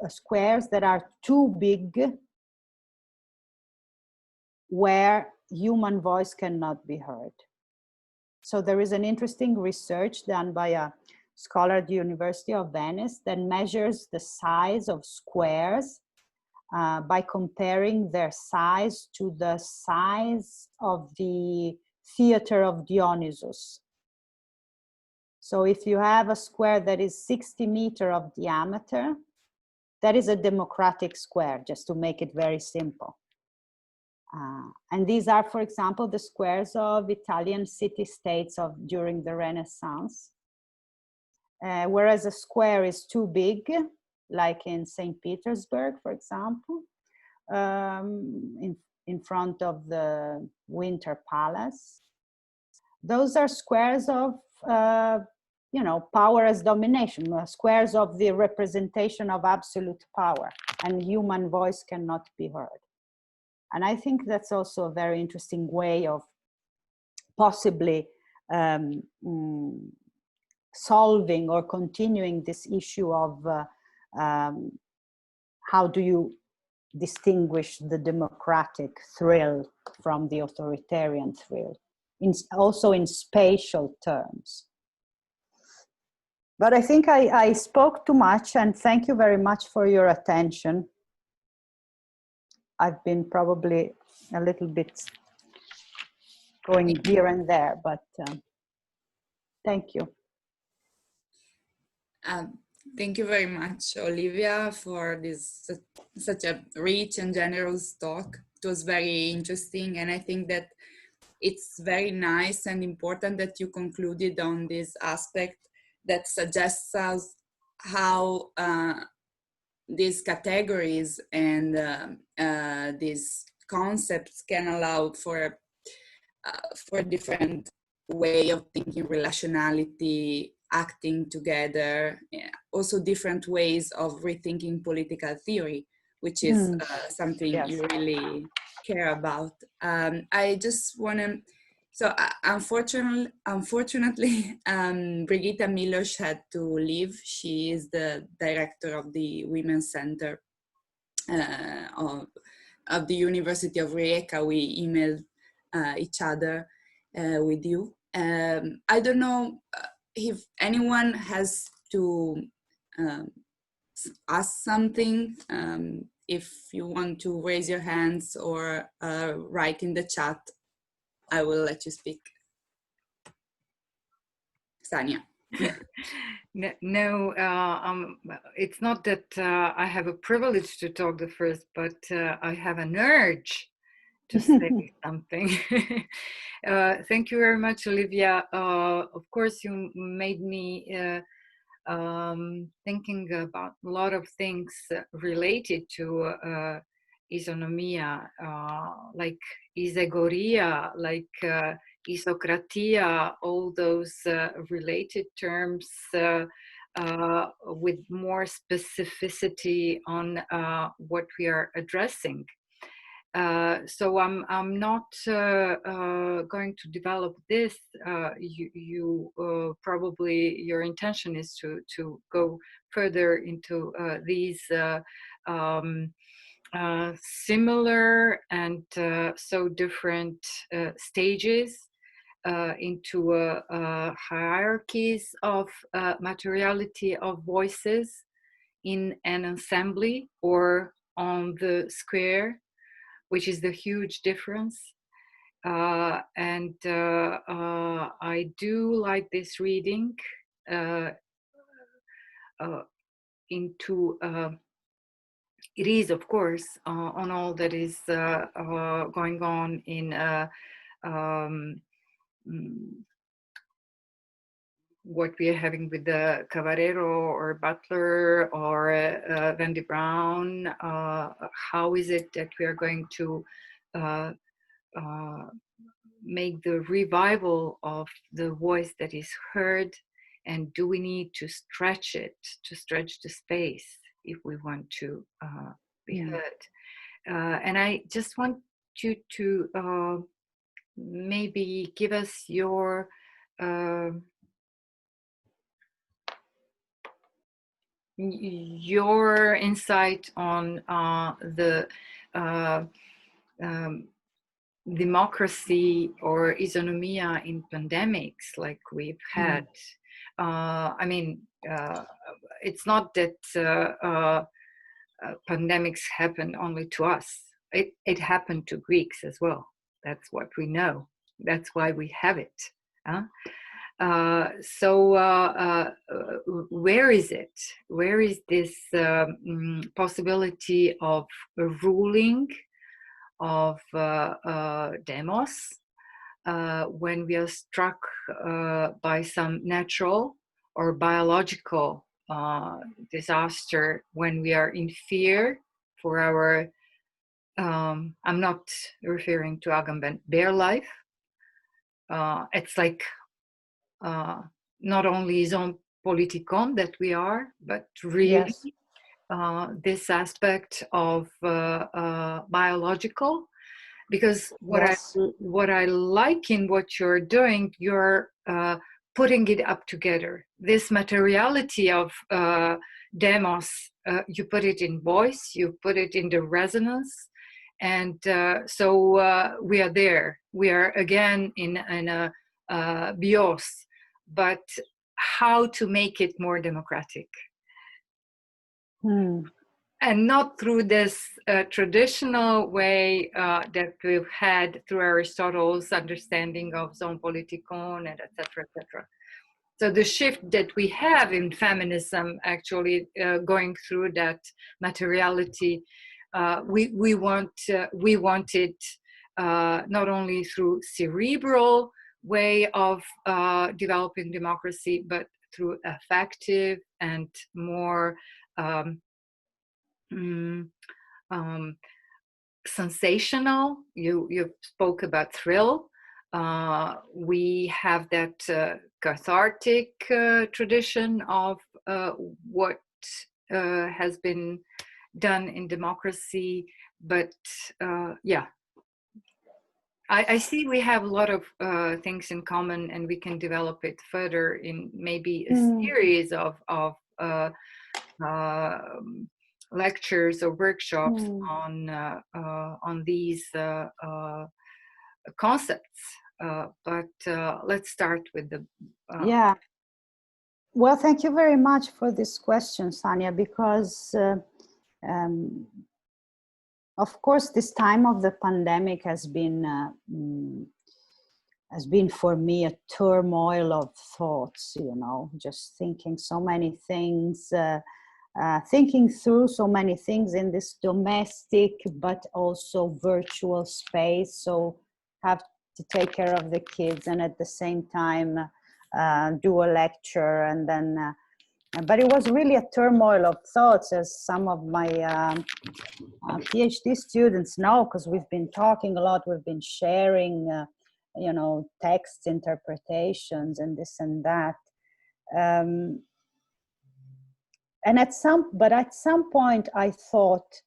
S3: squares that are too big where human voice cannot be heard. So there is an interesting research done by a scholar at the University of Venice that measures the size of squares by comparing their size to the size of the theater of Dionysus. So if you have a square that is 60 meters of diameter, that is a democratic square, just to make it very simple. And these are, for example, the squares of Italian city-states during the Renaissance. Whereas a square is too big, like in St. Petersburg, for example, in front of the Winter Palace. Those are squares of, you know, power as domination, squares of the representation of absolute power, and human voice cannot be heard. And I think that's also a very interesting way of possibly solving or continuing this issue of how do you distinguish the democratic thrill from the authoritarian thrill, also in spatial terms. But I think I spoke too much, and thank you very much for your attention. I've been probably a little bit going here and there, but thank you.
S2: Thank you very much, Olivia, for this such a rich and generous talk. It was very interesting, and I think that it's very nice and important that you concluded on this aspect that suggests us how these categories and these concepts can allow for a different way of thinking relationality, acting together, also different ways of rethinking political theory, which is something you really care about. I just want to, so unfortunately, Brigitta Milos had to leave. She is the director of the Women's Center of the University of Rijeka. We emailed each other with you. I don't know if anyone has to ask something, if you want to raise your hands or write in the chat, I will let you speak. Sania.
S1: No, it's not that I have a privilege to talk the first, but I have an urge to say something. Thank you very much, Olivia. Of course, you made me thinking about a lot of things related to isonomia, like isegoria, like isokratia, all those related terms with more specificity on what we are addressing. So I'm not going to develop this. You probably, your intention is to go further into these similar and so different stages into hierarchies of materiality of voices in an assembly or on the square, which is the huge difference. And I do like this reading into it is, of course, on all that is going on in um, what we are having with the Cavarero or Butler or Wendy Brown. How is it that we are going to make the revival of the voice that is heard? And do we need to stretch it, to stretch the space if we want to be heard? And I just want you to maybe give us your insight on the democracy or isonomia in pandemics like we've had. I mean, it's not that pandemics happen only to us. It happened to Greeks as well. That's what we know. That's why we have it. Where is it? Where is this possibility of ruling, of demos, when we are struck by some natural or biological disaster, when we are in fear for our, I'm not referring to Agamben, bare life. It's like not only zone politikon that we are, but really this aspect of biological. Because what I like in what you're doing, you're putting it up together. This materiality of demos, you put it in voice, you put it in the resonance, and so we are there. We are again in a bios, but how to make it more democratic. And not through this traditional way that we've had through Aristotle's understanding of zone politikon and etc., etc. So the shift that we have in feminism, actually going through that materiality, we want it not only through cerebral way of developing democracy, but through affective and more sensational. You spoke about thrill. We have that cathartic tradition of what has been done in democracy, but I see we have a lot of things in common, and we can develop it further in maybe a series of lectures or workshops on these concepts. But let's start with the
S3: Well, thank you very much for this question, Sania, because of course this time of the pandemic has been for me a turmoil of thoughts, you know, just thinking so many things, thinking through so many things in this domestic but also virtual space. So have to take care of the kids and at the same time do a lecture, and then but it was really a turmoil of thoughts, as some of my PhD students know, because we've been talking a lot, we've been sharing you know, text interpretations and this and that. And at some point I thought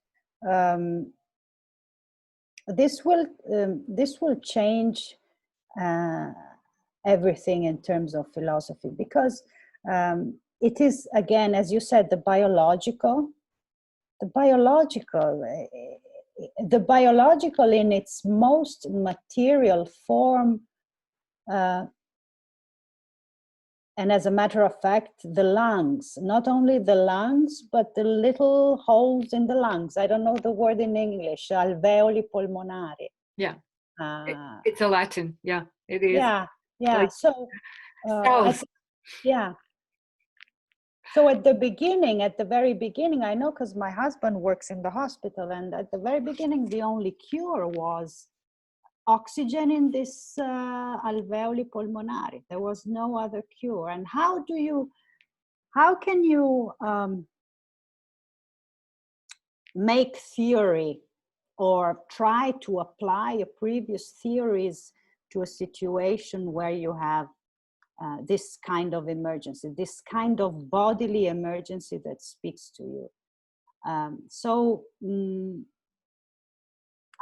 S3: this will change everything in terms of philosophy, because it is, again, as you said, the biological in its most material form, and as a matter of fact, the lungs, not only the lungs, but the little holes in the lungs. I don't know the word in English, alveoli polmonari.
S1: Yeah, it's a Latin, yeah, it is.
S3: Yeah,
S1: like
S3: so,
S1: cells.
S3: yeah. So at the beginning, at the very beginning, I know because my husband works in the hospital, and at the very beginning, the only cure was oxygen in this alveoli pulmonari. There was no other cure. And how can you make theory or try to apply a previous theories to a situation where you have this kind of emergency, this kind of bodily emergency that speaks to you?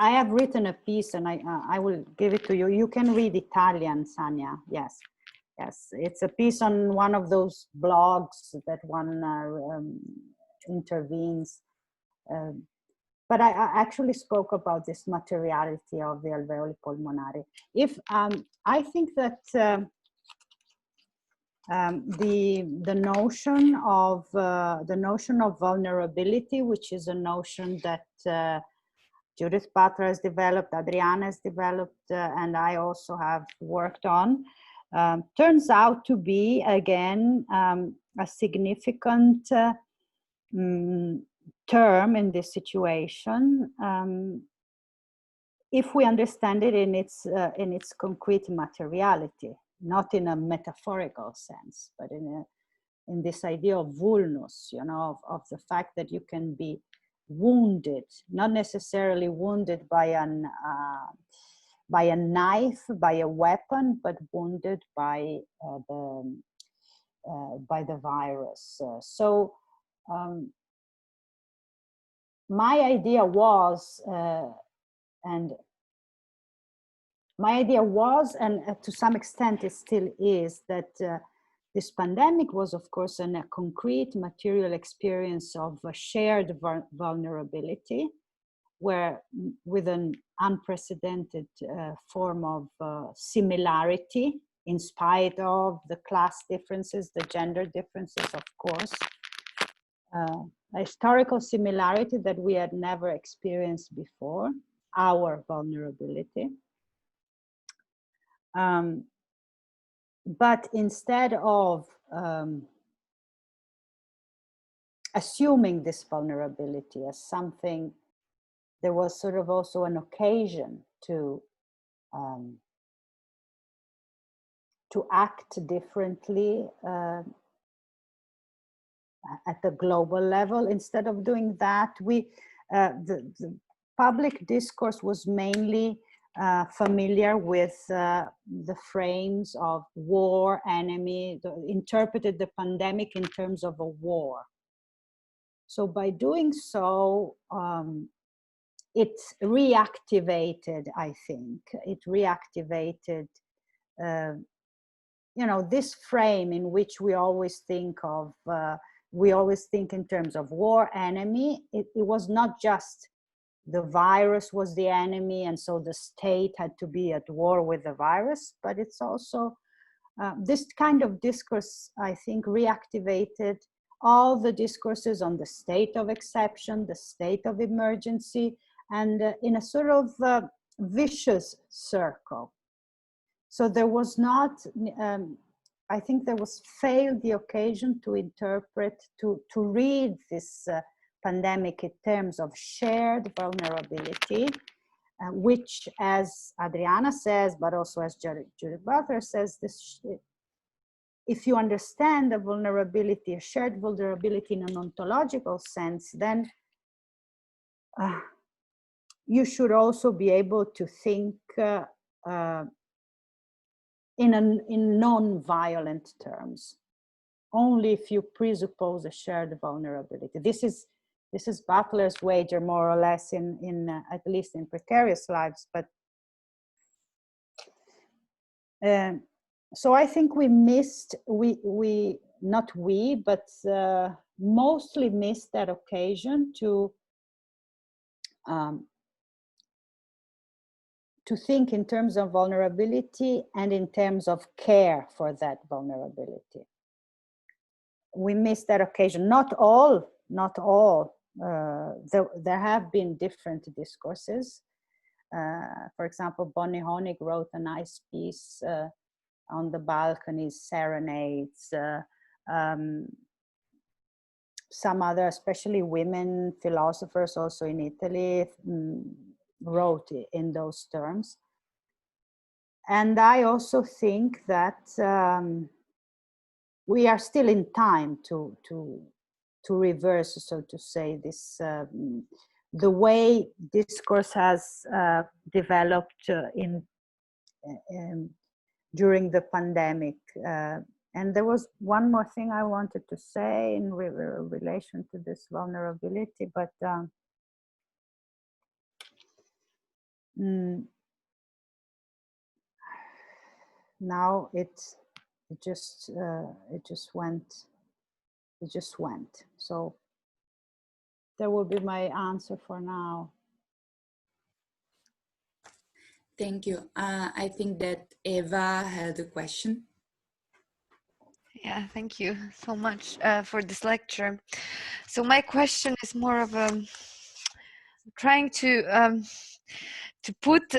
S3: I have written a piece, and I will give it to you. You can read Italian, Sanya. Yes, yes. It's a piece on one of those blogs that one intervenes. But I actually spoke about this materiality of the alveoli pulmonari. If I think that the notion of vulnerability, which is a notion that Judith Butler has developed, Adriana has developed, and I also have worked on, turns out to be, again, a significant term in this situation, if we understand it in its concrete materiality, not in a metaphorical sense, but in this idea of vulnus, you know, of the fact that you can be wounded, not necessarily wounded by a knife, by a weapon, but wounded by the virus. My idea was, and to some extent it still is, that this pandemic was, of course, a concrete material experience of a shared vulnerability, where with an unprecedented form of similarity, in spite of the class differences, the gender differences, of course, a historical similarity that we had never experienced before, our vulnerability. But instead of assuming this vulnerability as something, there was sort of also an occasion to act differently at the global level. Instead of doing that, the public discourse was mainly familiar with the frames of war, enemy, interpreted the pandemic in terms of a war. So by doing so, it reactivated, I think, it reactivated, you know, this frame in which we always think of, we always think in terms of war, enemy. It was not just the virus was the enemy, and so the state had to be at war with the virus, but it's also this kind of discourse, I think, reactivated all the discourses on the state of exception, the state of emergency, and in a sort of vicious circle. So there was not, I think there was failed the occasion to interpret, to read this pandemic in terms of shared vulnerability, which, as Adriana says, but also as Judith Butler says, this, if you understand the vulnerability, a shared vulnerability in an ontological sense, then you should also be able to think in non-violent terms, only if you presuppose a shared vulnerability. This is Butler's wager, more or less, in at least in Precarious Lives. But so I think we missed, not we, but mostly missed that occasion to think in terms of vulnerability and in terms of care for that vulnerability. We missed that occasion. Not all. There have been different discourses. For example, Bonnie Honig wrote a nice piece on the balconies, serenades. some other, especially women philosophers also in Italy, wrote in those terms. And I also think that we are still in time to reverse, so to say, this the way discourse has developed during the pandemic. And there was one more thing I wanted to say in relation to this vulnerability, but now it just went. So that will be my answer for now.
S2: Thank you. I think that Eva had a question.
S5: Yeah, thank you so much for this lecture. So my question is more of a trying to put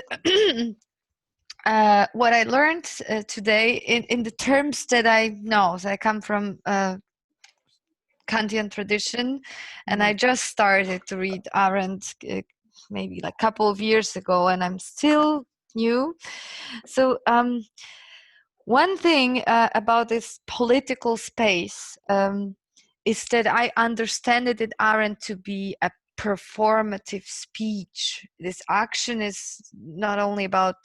S5: what I learned today in the terms that I know. So I come from Kantian tradition, and I just started to read Arendt maybe like a couple of years ago, and I'm still new. So one thing about this political space is that I understand it in Arendt to be a performative speech. This action is not only about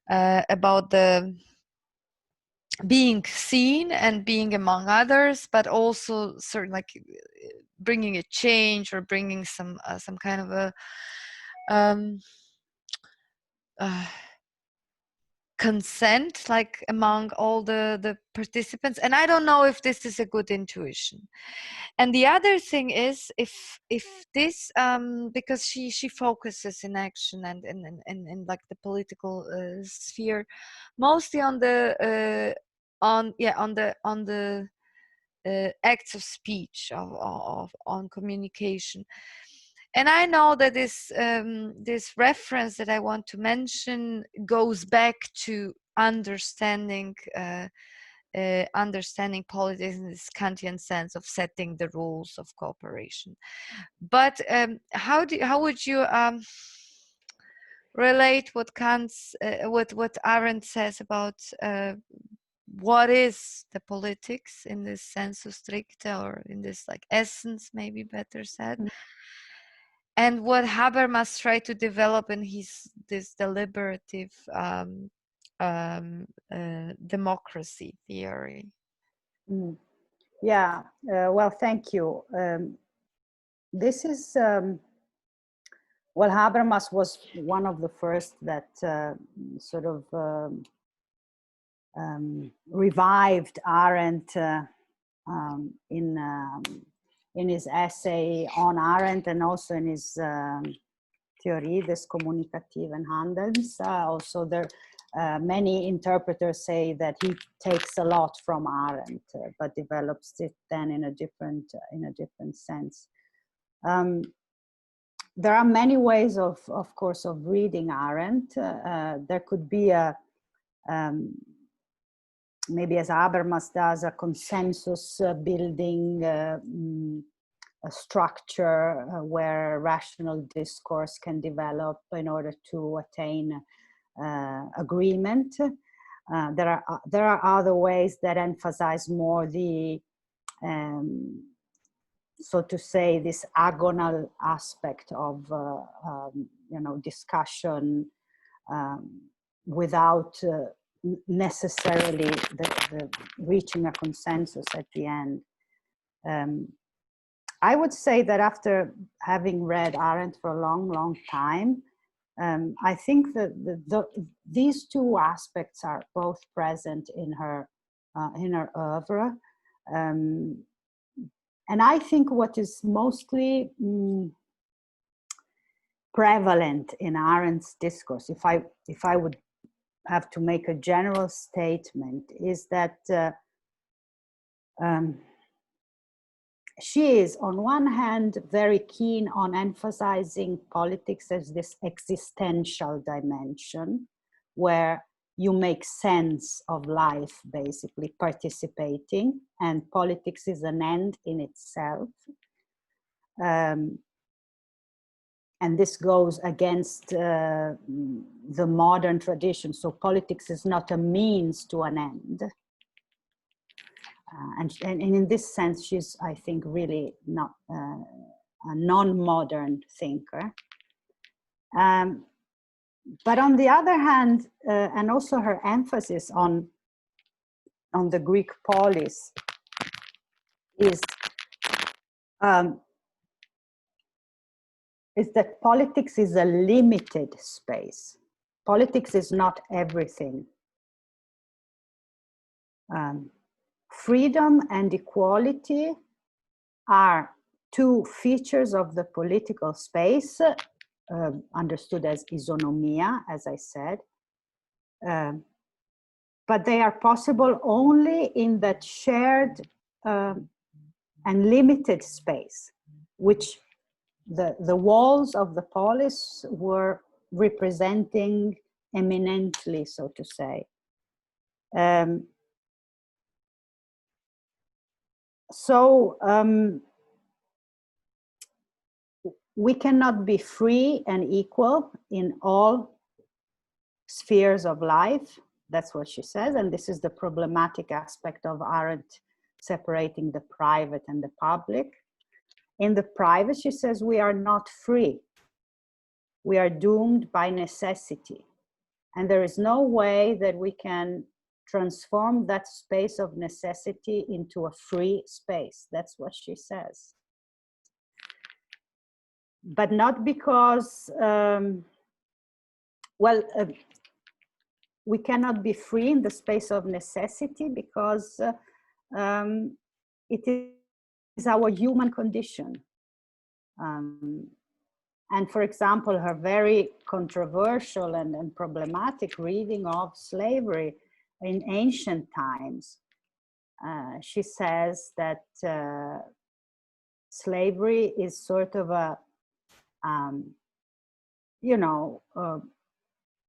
S5: the being seen and being among others, but also certain like bringing a change or bringing some kind of a consent, like among all the participants. And I don't know if this is a good intuition. And the other thing is if this because she focuses in action and in like the political sphere mostly on the acts of speech on communication. And I know that this reference that I want to mention goes back to understanding politics in this Kantian sense of setting the rules of cooperation. But how would you relate what what Arendt says about what is the politics in this sensu stricta, or in this like essence, maybe better said, and what Habermas tried to develop in this deliberative democracy theory?
S3: Yeah, well, thank you. This is, well, Habermas was one of the first that sort of revived Arendt in his essay on Arendt, and also in his Theorie des kommunikativen Handelns. Also, there many interpreters say that he takes a lot from Arendt, but develops it then in a different sense. There are many ways, of course, of reading Arendt. There could be a maybe, as Habermas does, a consensus building a structure where rational discourse can develop in order to attain agreement. There are other ways that emphasize more the so to say, this agonal aspect of discussion without necessarily the reaching a consensus at the end. I would say that after having read Arendt for a long time, I think that these two aspects are both present in her oeuvre. And I think what is mostly prevalent in Arendt's discourse, if I would have to make a general statement, is that she is, on one hand, very keen on emphasizing politics as this existential dimension, where you make sense of life, basically participating, and politics is an end in itself. And this goes against the modern tradition. So politics is not a means to an end. And in this sense, she's, I think, really not a non-modern thinker. But on the other hand, and also her emphasis on the Greek polis is that politics is a limited space. Politics is not everything. Freedom and equality are two features of the political space, understood as isonomia, as I said. But they are possible only in that shared and limited space, which the walls of the polis were representing eminently, so to say. We cannot be free and equal in all spheres of life. That's what she says, and this is the problematic aspect of Arendt separating the private and the public. In the private, she says, we are not free. We are doomed by necessity. And there is no way that we can transform that space of necessity into a free space. That's what she says. But not because, we cannot be free in the space of necessity because it is our human condition. And for example, her very controversial and problematic reading of slavery in ancient times, she says that slavery is sort of a,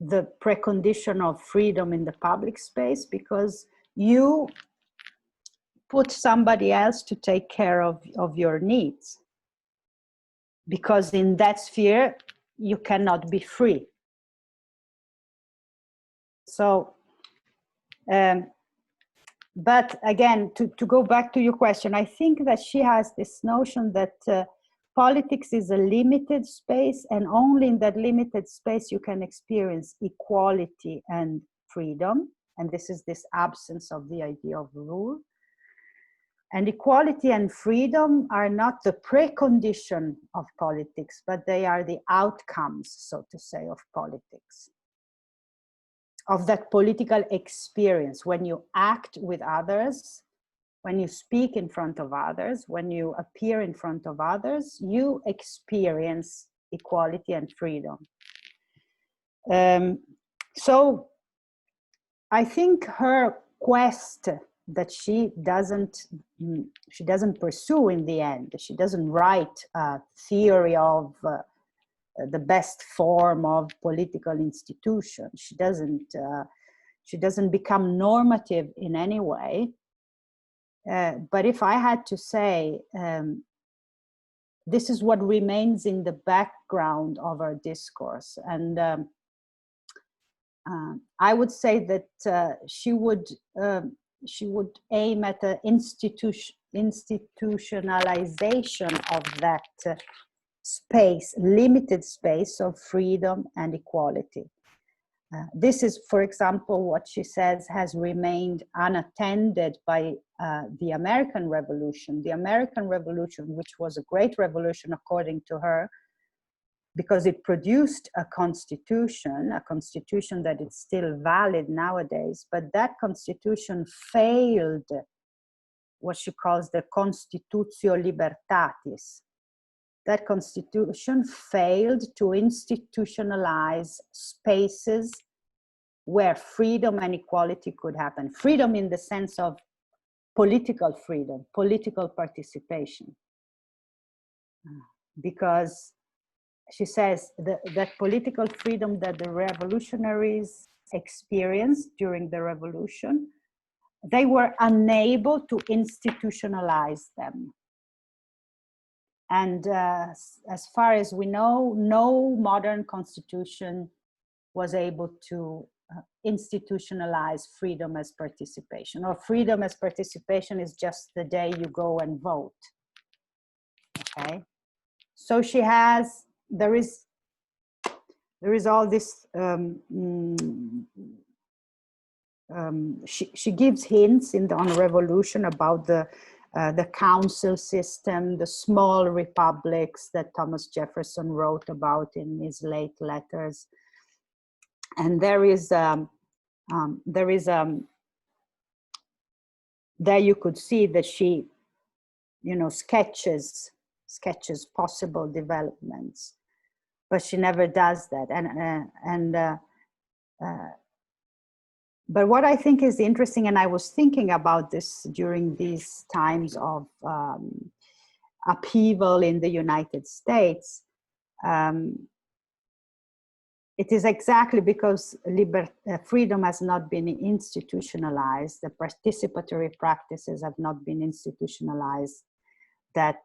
S3: the precondition of freedom in the public space, because you put somebody else to take care of your needs. Because in that sphere, you cannot be free. So, but again, to go back to your question, I think that she has this notion that politics is a limited space, and only in that limited space you can experience equality and freedom. And this is this absence of the idea of rule. And equality and freedom are not the precondition of politics, but they are the outcomes, so to say, of politics. Of that political experience, when you act with others, when you speak in front of others, when you appear in front of others, you experience equality and freedom. So I think her quest that she doesn't pursue in the end, she doesn't write a theory of the best form of political institution. She doesn't become normative in any way. But if I had to say, this is what remains in the background of our discourse. And I would say that she would aim at the institutionalization of that space, limited space of freedom and equality. This is, for example, what she says has remained unattended by the American Revolution. The American Revolution, which was a great revolution according to her, because it produced a constitution that is still valid nowadays, but that constitution failed what she calls the Constitutio Libertatis. That constitution failed to institutionalize spaces where freedom and equality could happen. Freedom in the sense of political freedom, political participation. Because she says that political freedom that the revolutionaries experienced during the revolution, they were unable to institutionalize them. And as far as we know, no modern constitution was able to institutionalize freedom as participation, or freedom as participation is just the day you go and vote. Okay, so she has, there is all this, she gives hints on revolution about the council system, the small republics that Thomas Jefferson wrote about in his late letters. And there you could see that she, you know, sketches possible developments, but she never does that. But what I think is interesting, and I was thinking about this during these times of upheaval in the United States, it is exactly because freedom has not been institutionalized, the participatory practices have not been institutionalized, that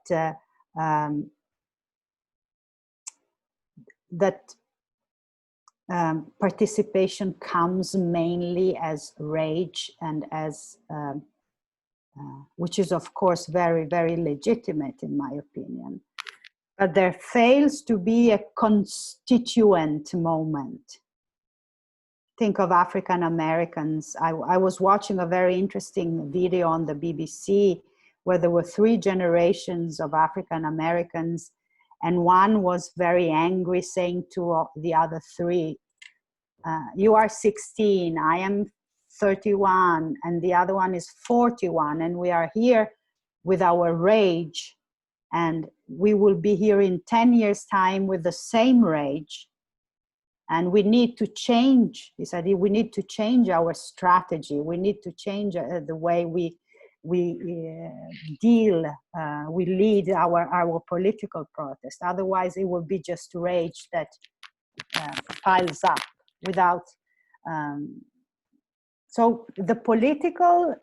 S3: participation comes mainly as rage and as, which is of course very, very legitimate in my opinion. But there fails to be a constituent moment. Think of African Americans. I was watching a very interesting video on the BBC where there were 3 generations of African Americans, and one was very angry, saying to the other 3, you are 16, I am 31, and the other one is 41, and we are here with our rage, and we will be here in 10 years' time with the same rage, and we need to change. He said, we need to change our strategy. We need to change the way we lead our political protest. Otherwise, it will be just rage that piles up without. So the political,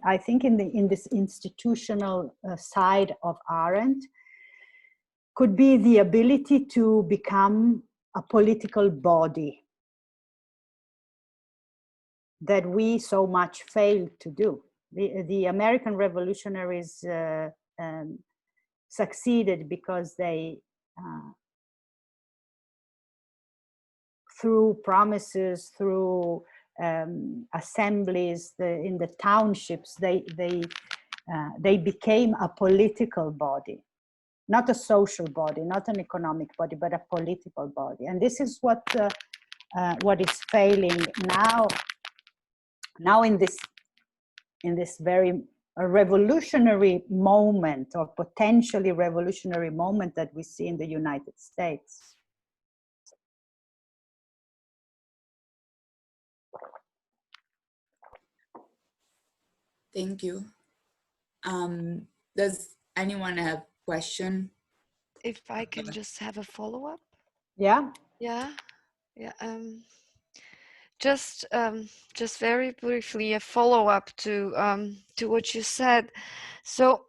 S3: I think, in this institutional side of Arendt, could be the ability to become a political body that we so much failed to do. The American revolutionaries succeeded because they, through promises, through assemblies in the townships, they became a political body, not a social body, not an economic body, but a political body. And this is what is failing now. Now in this very revolutionary moment, or potentially revolutionary moment, that we see in the United States.
S2: Thank you. Does anyone have a question?
S5: If I can just have a follow-up.
S3: Yeah.
S5: Yeah. Just very briefly, a follow-up to what you said. So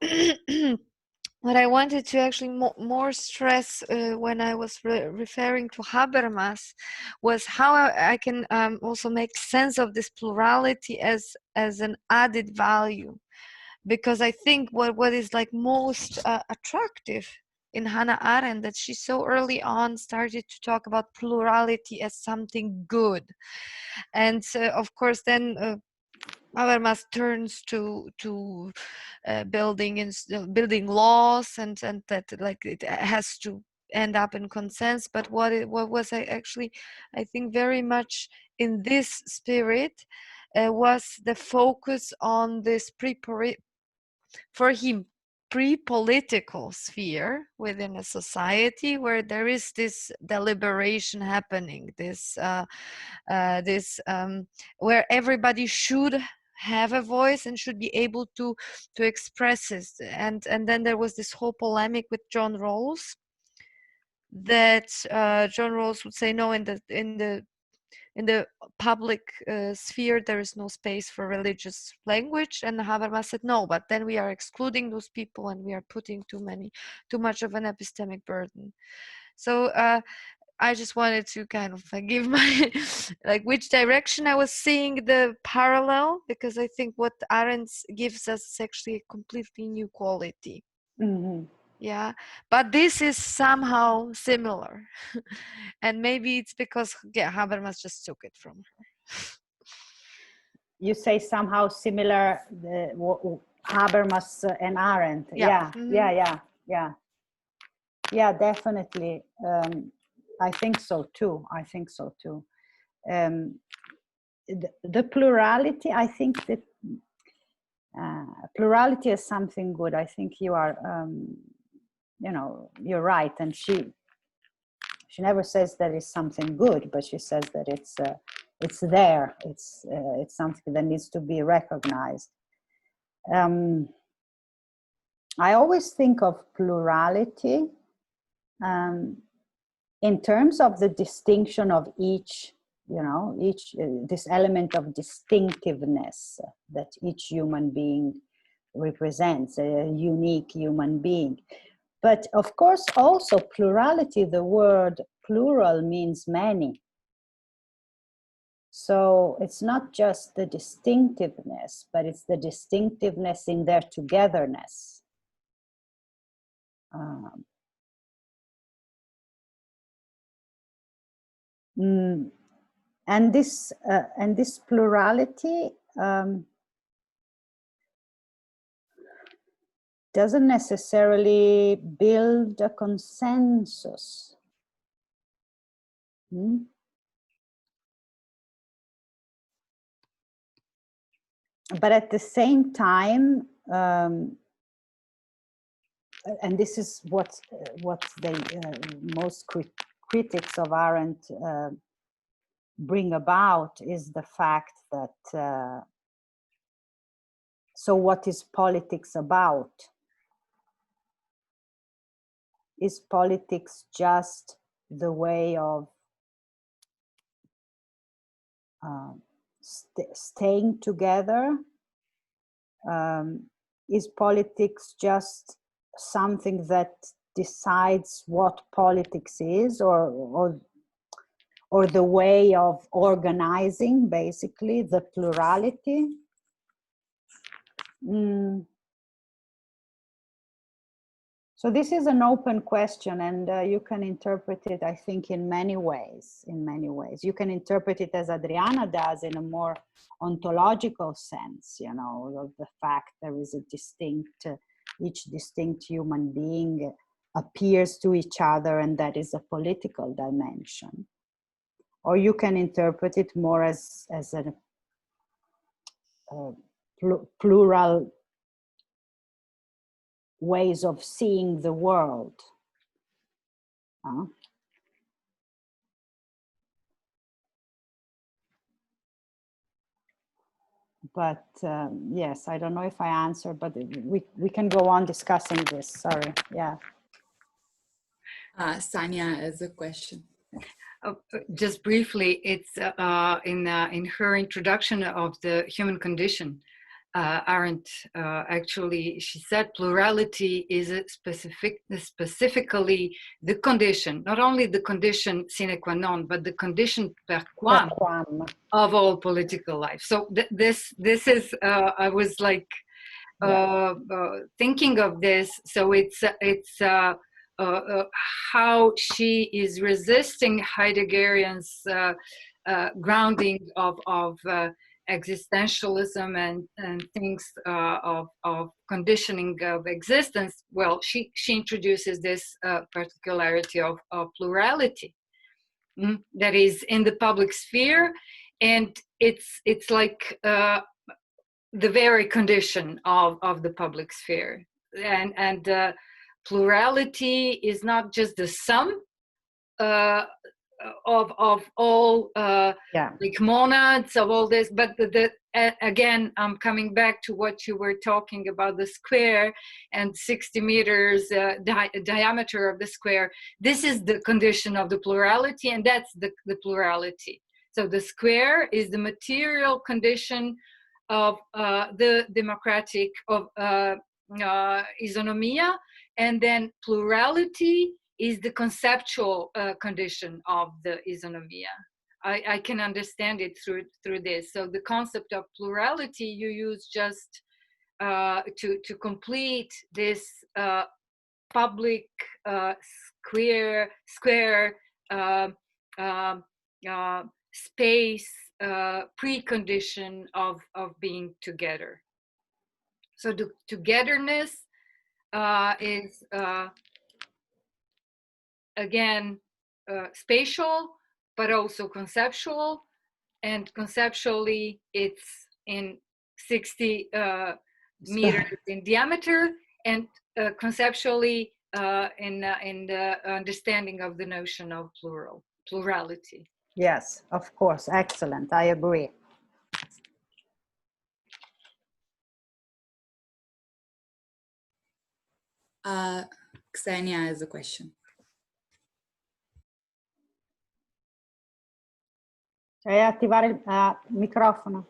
S5: what I wanted to actually more stress when I was referring to Habermas was how I can also make sense of this plurality as an added value, because I think what is like most attractive in Hannah Arendt, that she so early on started to talk about plurality as something good. And of course then Habermas turns to building laws, and that like it has to end up in consensus. But what was actually, I think, very much in this spirit was the focus on this pre-political sphere within a society where there is this deliberation happening, where everybody should have a voice and should be able to express it. And then there was this whole polemic with John Rawls, that John Rawls would say, no, in in the public sphere there is no space for religious language, and Habermas said no, but then we are excluding those people and we are putting too much of an epistemic burden. So I just wanted to kind of give my like which direction I was seeing the parallel, because I think what Arendt gives us is actually a completely new quality.
S3: Mm-hmm.
S5: Yeah, but this is somehow similar. And maybe it's because Habermas just took it from her.
S3: You say somehow similar, Habermas and Arendt.
S5: Yeah.
S3: Yeah, definitely. I think so too. The plurality, I think that plurality is something good. I think you are, you're right. And she never says that it's something good, but she says that it's there. It's something that needs to be recognized. I always think of plurality in terms of the distinction of each, this element of distinctiveness that each human being represents, a unique human being. But of course, also plurality, the word plural means many. So it's not just the distinctiveness, but it's the distinctiveness in their togetherness. And this plurality doesn't necessarily build a consensus. But at the same time, and this is what they most critics of Arendt bring about, is the fact that so what is politics about? Is politics just the way of staying together? Is politics just something that decides what politics is, or the way of organizing, basically, the plurality? So this is an open question, and you can interpret it, I think, in many ways. You can interpret it as Adriana does, in a more ontological sense, of the fact there is a each distinct human being appears to each other, and that is a political dimension. Or you can interpret it more as a plural ways of seeing the world. But yes, I don't know if I answered, but we can go on discussing this. Sorry, yeah.
S2: Sania has a question.
S1: Just briefly, it's in her introduction of the human condition, Arendt actually, she said plurality is specifically the condition, not only the condition sine qua non, but the condition per quam of all political life. So this is, I was like thinking of this. So it's how she is resisting Heideggerian's grounding of existentialism and things of conditioning of existence. Well, she introduces this particularity of plurality that is in the public sphere, and it's like the very condition of the public sphere, and plurality is not just the sum of all like monads of all this, but again, I'm coming back to what you were talking about, the square and 60 meters diameter of the square. This is the condition of the plurality, and that's the plurality. So the square is the material condition of the democratic of isonomia, and then plurality is the conceptual condition of the isonomia. I can understand it through this. So the concept of plurality you use just to complete this public square space precondition of being together. So the togetherness is again spatial, but also conceptual, and conceptually it's in 60 meters in diameter, and conceptually in the understanding of the notion of plurality.
S3: Yes, of course. Excellent. I agree.
S2: Xenia has a question.
S3: Attivare il microfono.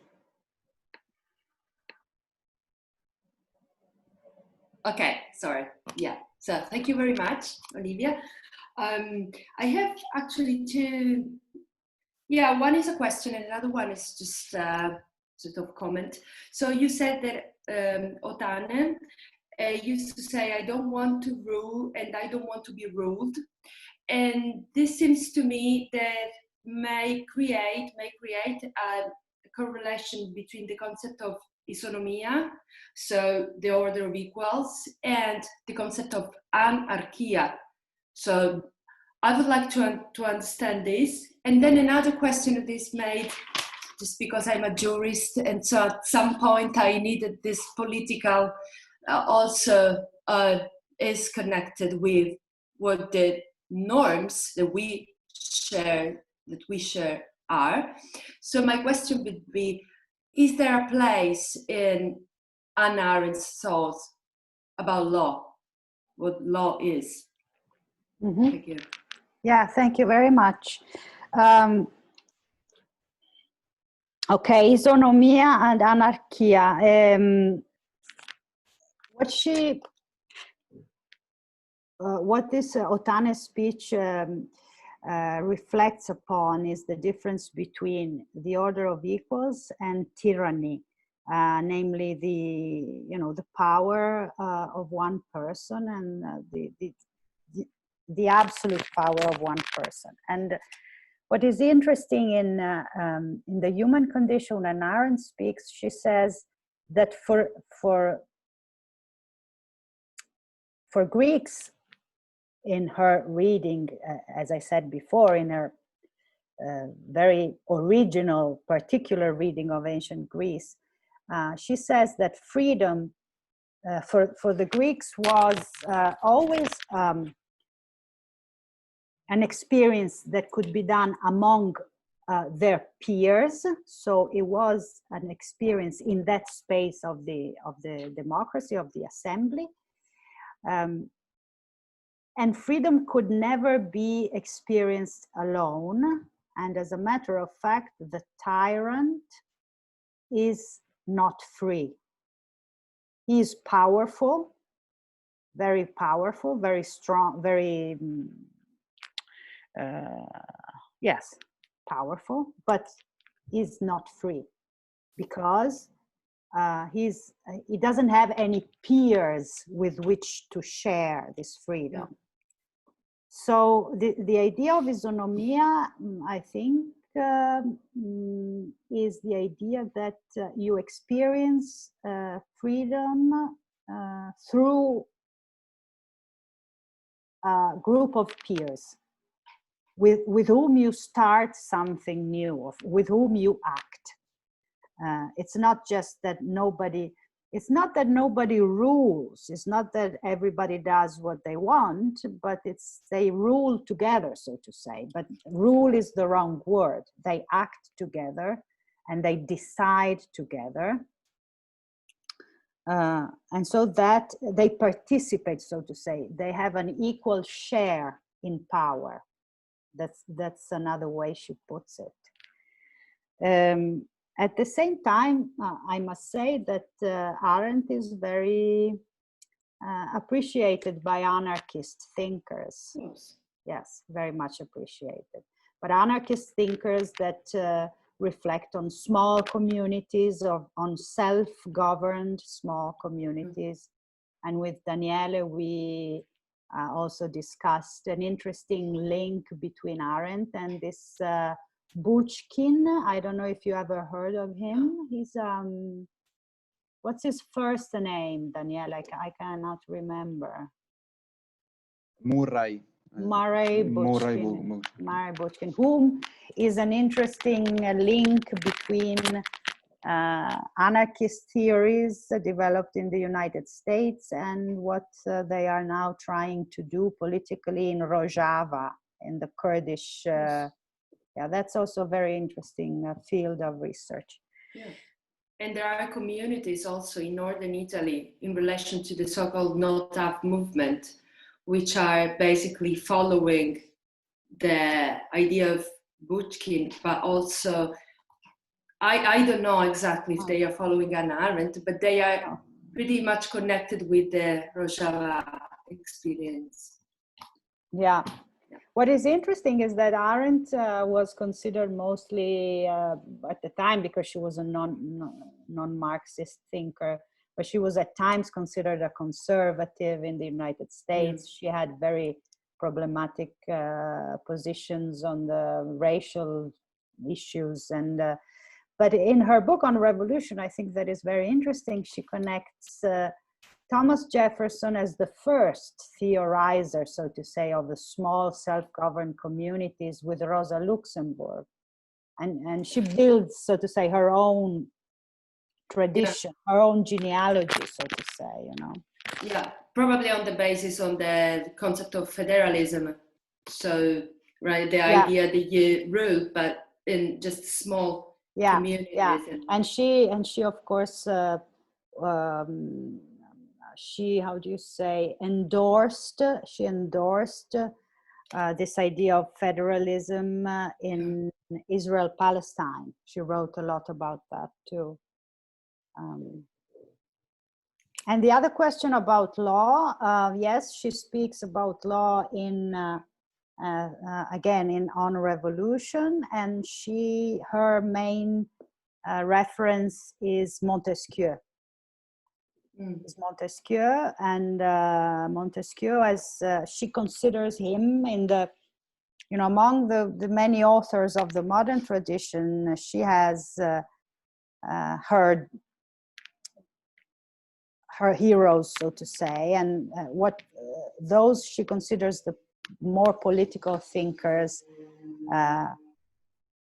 S6: Okay, sorry. Yeah, so thank you very much, Olivia. I have actually two, one is a question and another one is just sort of comment. So you said that Otane used to say, I don't want to rule and I don't want to be ruled. And this seems to me that may create a correlation between the concept of isonomia, so the order of equals, and the concept of anarchia. So I would like to understand this. And then another question that is made, just because I'm a jurist, and so at some point I needed this political also is connected with what the norms that we share are. So my question would be, is there a place in Hannah Arendt's thoughts about law, what law is?
S3: Mm-hmm.
S6: Thank you.
S3: Yeah, thank you very much. Okay, isonomia and anarchia. What this Otane's speech reflects upon is the difference between the order of equals and tyranny, namely the power of one person and the absolute power of one person. And what is interesting in the human condition, when Arendt speaks, she says that for Greeks, in her reading, as I said before, in her very original, particular reading of ancient Greece, she says that freedom for the Greeks was always an experience that could be done among their peers. So it was an experience in that space of the democracy, of the assembly. And freedom could never be experienced alone. And as a matter of fact, the tyrant is not free. He is powerful, very strong, very, yes, powerful, but is not free because he doesn't have any peers with which to share this freedom. So the idea of isonomia, I think, is the idea that you experience freedom through a group of peers with whom you start something new, with whom you act. It's not just that nobody rules. It's not that everybody does what they want, but they rule together, so to say. But rule is the wrong word. They act together and they decide together. And so that they participate, so to say. They have an equal share in power. That's another way she puts it. At the same time, I must say that Arendt is very appreciated by anarchist thinkers. Yes, very much appreciated. But anarchist thinkers that reflect on small communities, on self-governed small communities. And with Daniele, we also discussed an interesting link between Arendt and this Buchkin. I don't know if you ever heard of him. He's what's his first name, Daniele? I cannot remember.
S7: Murray
S3: Buchkin, whom is an interesting link between anarchist theories developed in the United States and what they are now trying to do politically in Rojava, in the Kurdish. Yeah, that's also a very interesting field of research.
S6: Yeah. And there are communities also in northern Italy in relation to the so-called no-TAV movement, which are basically following the idea of Buchkin, but also, I don't know exactly if they are following Hannah Arendt, but they are pretty much connected with the Rojava experience.
S3: Yeah. What is interesting is that Arendt was considered mostly at the time, because she was a non-Marxist thinker, but she was at times considered a conservative in the United States. She had very problematic positions on the racial issues. And but in her book on revolution, I think that is very interesting. She connects Thomas Jefferson as the first theorizer, so to say, of the small self-governed communities with Rosa Luxemburg. And she builds, so to say, her own tradition, her own genealogy, so to say, you know.
S6: Yeah, probably on the basis on the concept of federalism. So, right, the idea that you rule, but in just small communities.
S3: Yeah, and she of course, she, how do you say, endorsed this idea of federalism in Israel-Palestine. She wrote a lot about that too. And the other question about law, yes, she speaks about law in, again, on revolution, and her main reference is Montesquieu. Montesquieu, and Montesquieu, as she considers him in the, you know, among the many authors of the modern tradition, she has her heroes, so to say, and those she considers the more political thinkers,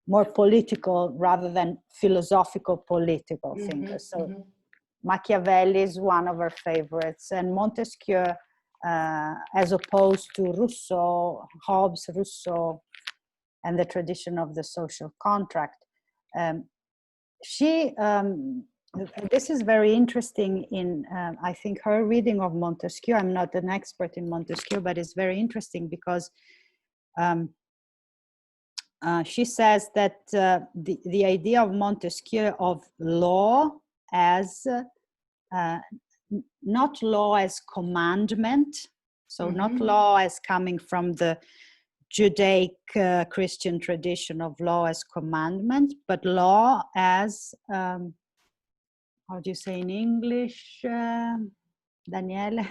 S3: more political rather than philosophical political thinkers. So Machiavelli is one of her favorites, and Montesquieu, as opposed to Rousseau, Hobbes, Rousseau, and the tradition of the social contract. This is very interesting in, I think, her reading of Montesquieu. I'm not an expert in Montesquieu, but it's very interesting because she says that the idea of Montesquieu of law as not law as commandment, so not law as coming from the Judaic Christian tradition of law as commandment, but law as, how do you say in English, Daniele?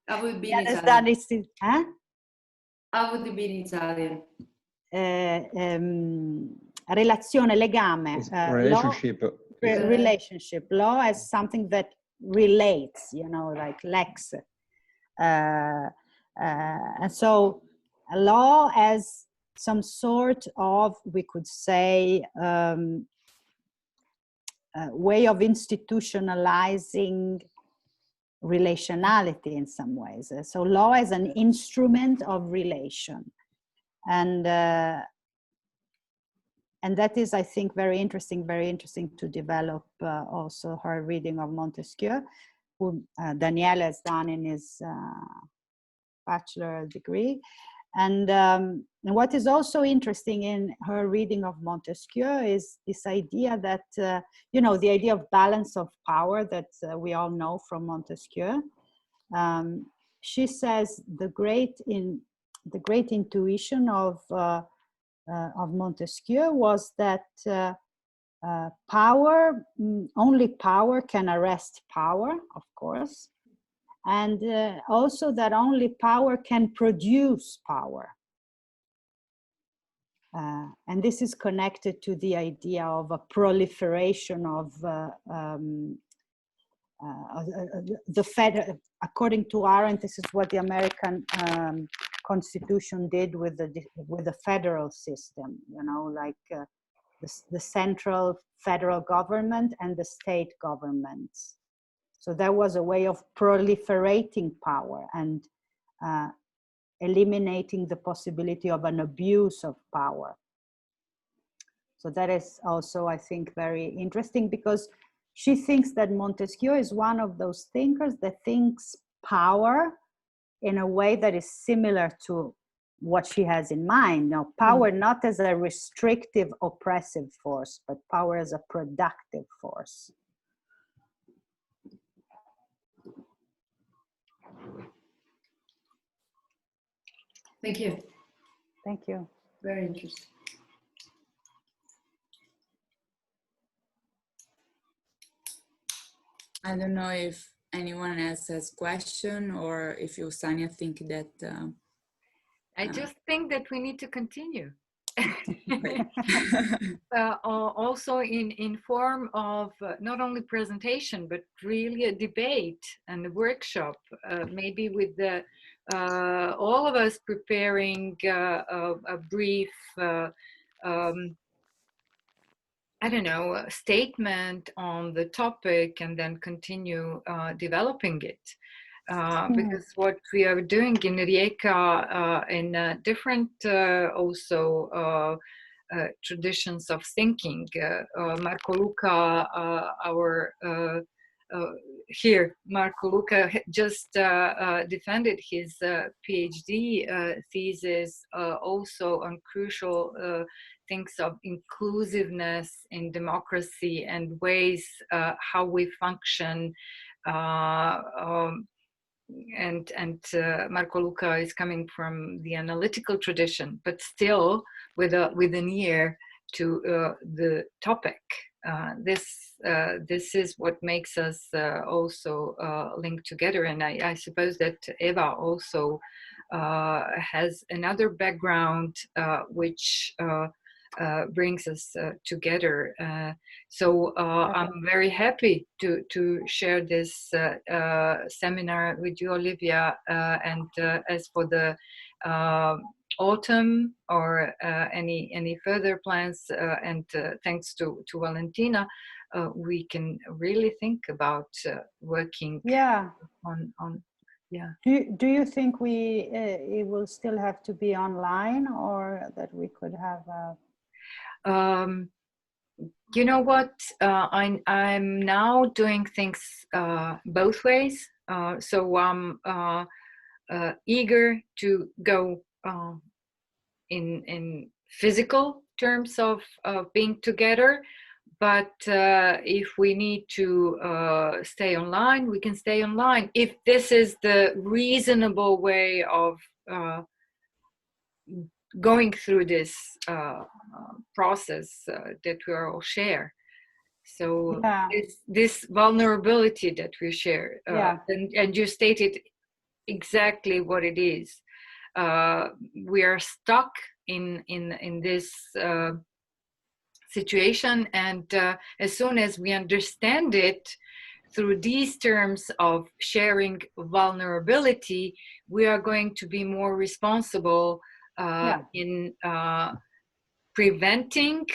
S6: I would be in Italian.
S3: Huh?
S6: I would be in Italian.
S3: Relazione, legame.
S7: Relationship.
S3: Relationship. Law as something that relates, you know, like lex. And so law as some sort of, we could say, way of institutionalizing relationality in some ways. So law as an instrument of relation. And that is, I think, very interesting to develop also her reading of Montesquieu, who Daniele has done in his bachelor degree. And what is also interesting in her reading of Montesquieu is this idea that, the idea of balance of power that we all know from Montesquieu. She says the great intuition of Montesquieu was that only power can arrest power, of course, and also that only power can produce power. And this is connected to the idea of a proliferation of according to Arendt, this is what the American Constitution did with the federal system, like the central federal government and the state governments. So there was a way of proliferating power and eliminating the possibility of an abuse of power. So that is also, I think, very interesting, because she thinks that Montesquieu is one of those thinkers that thinks power in a way that is similar to what she has in mind. Now, power not as a restrictive, oppressive force, but power as a productive force.
S6: Thank you.
S3: Thank you.
S6: Very interesting.
S2: I don't know if anyone else has question, or if you, Sania, think that...
S5: I just think that we need to continue. Also in form of not only presentation, but really a debate and a workshop, maybe with all of us preparing a brief I don't know, a statement on the topic, and then continue developing it. Because what we are doing in Rijeka in different also traditions of thinking, Marco Luca, Marco Luca just defended his PhD thesis also on crucial things of inclusiveness in democracy and ways how we function. And Marco Luca is coming from the analytical tradition, but still with an ear to the topic. This is what makes us also link together. And I suppose that Eva also has another background which brings us together. So I'm very happy to share this seminar with you, Olivia. And as for the autumn or any further plans, and thanks to Valentina, we can really think about working on. Yeah.
S3: Do you think it will still have to be online, or that we could have
S5: you know what? I'm now doing things both ways. So I'm eager to go in physical terms of being together. But if we need to stay online, we can stay online. If this is the reasonable way of going through this process that we all share. So this vulnerability that we share, and you stated exactly what it is. We are stuck in this situation, and as soon as we understand it through these terms of sharing vulnerability, we are going to be more responsible in preventing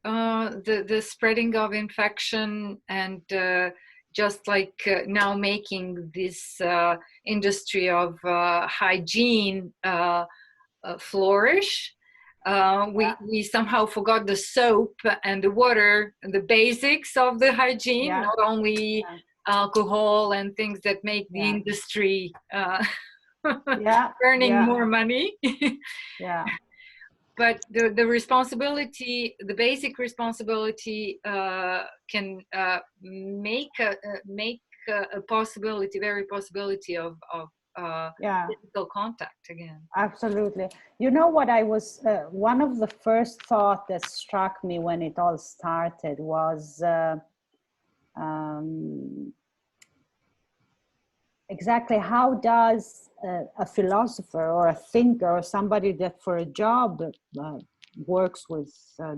S5: the spreading of infection, and just like now making this industry of hygiene flourish. We somehow forgot the soap and the water and the basics of the hygiene, not only alcohol and things that make the industry
S3: Yeah,
S1: earning
S3: yeah.
S1: more money.
S3: Yeah.
S1: But the responsibility, the basic responsibility, can make a possibility, very possibility of
S3: Yeah.
S1: physical contact again.
S3: Absolutely. You know what I was, one of the first thought that struck me when it all started was exactly how does a philosopher or a thinker or somebody that for a job works with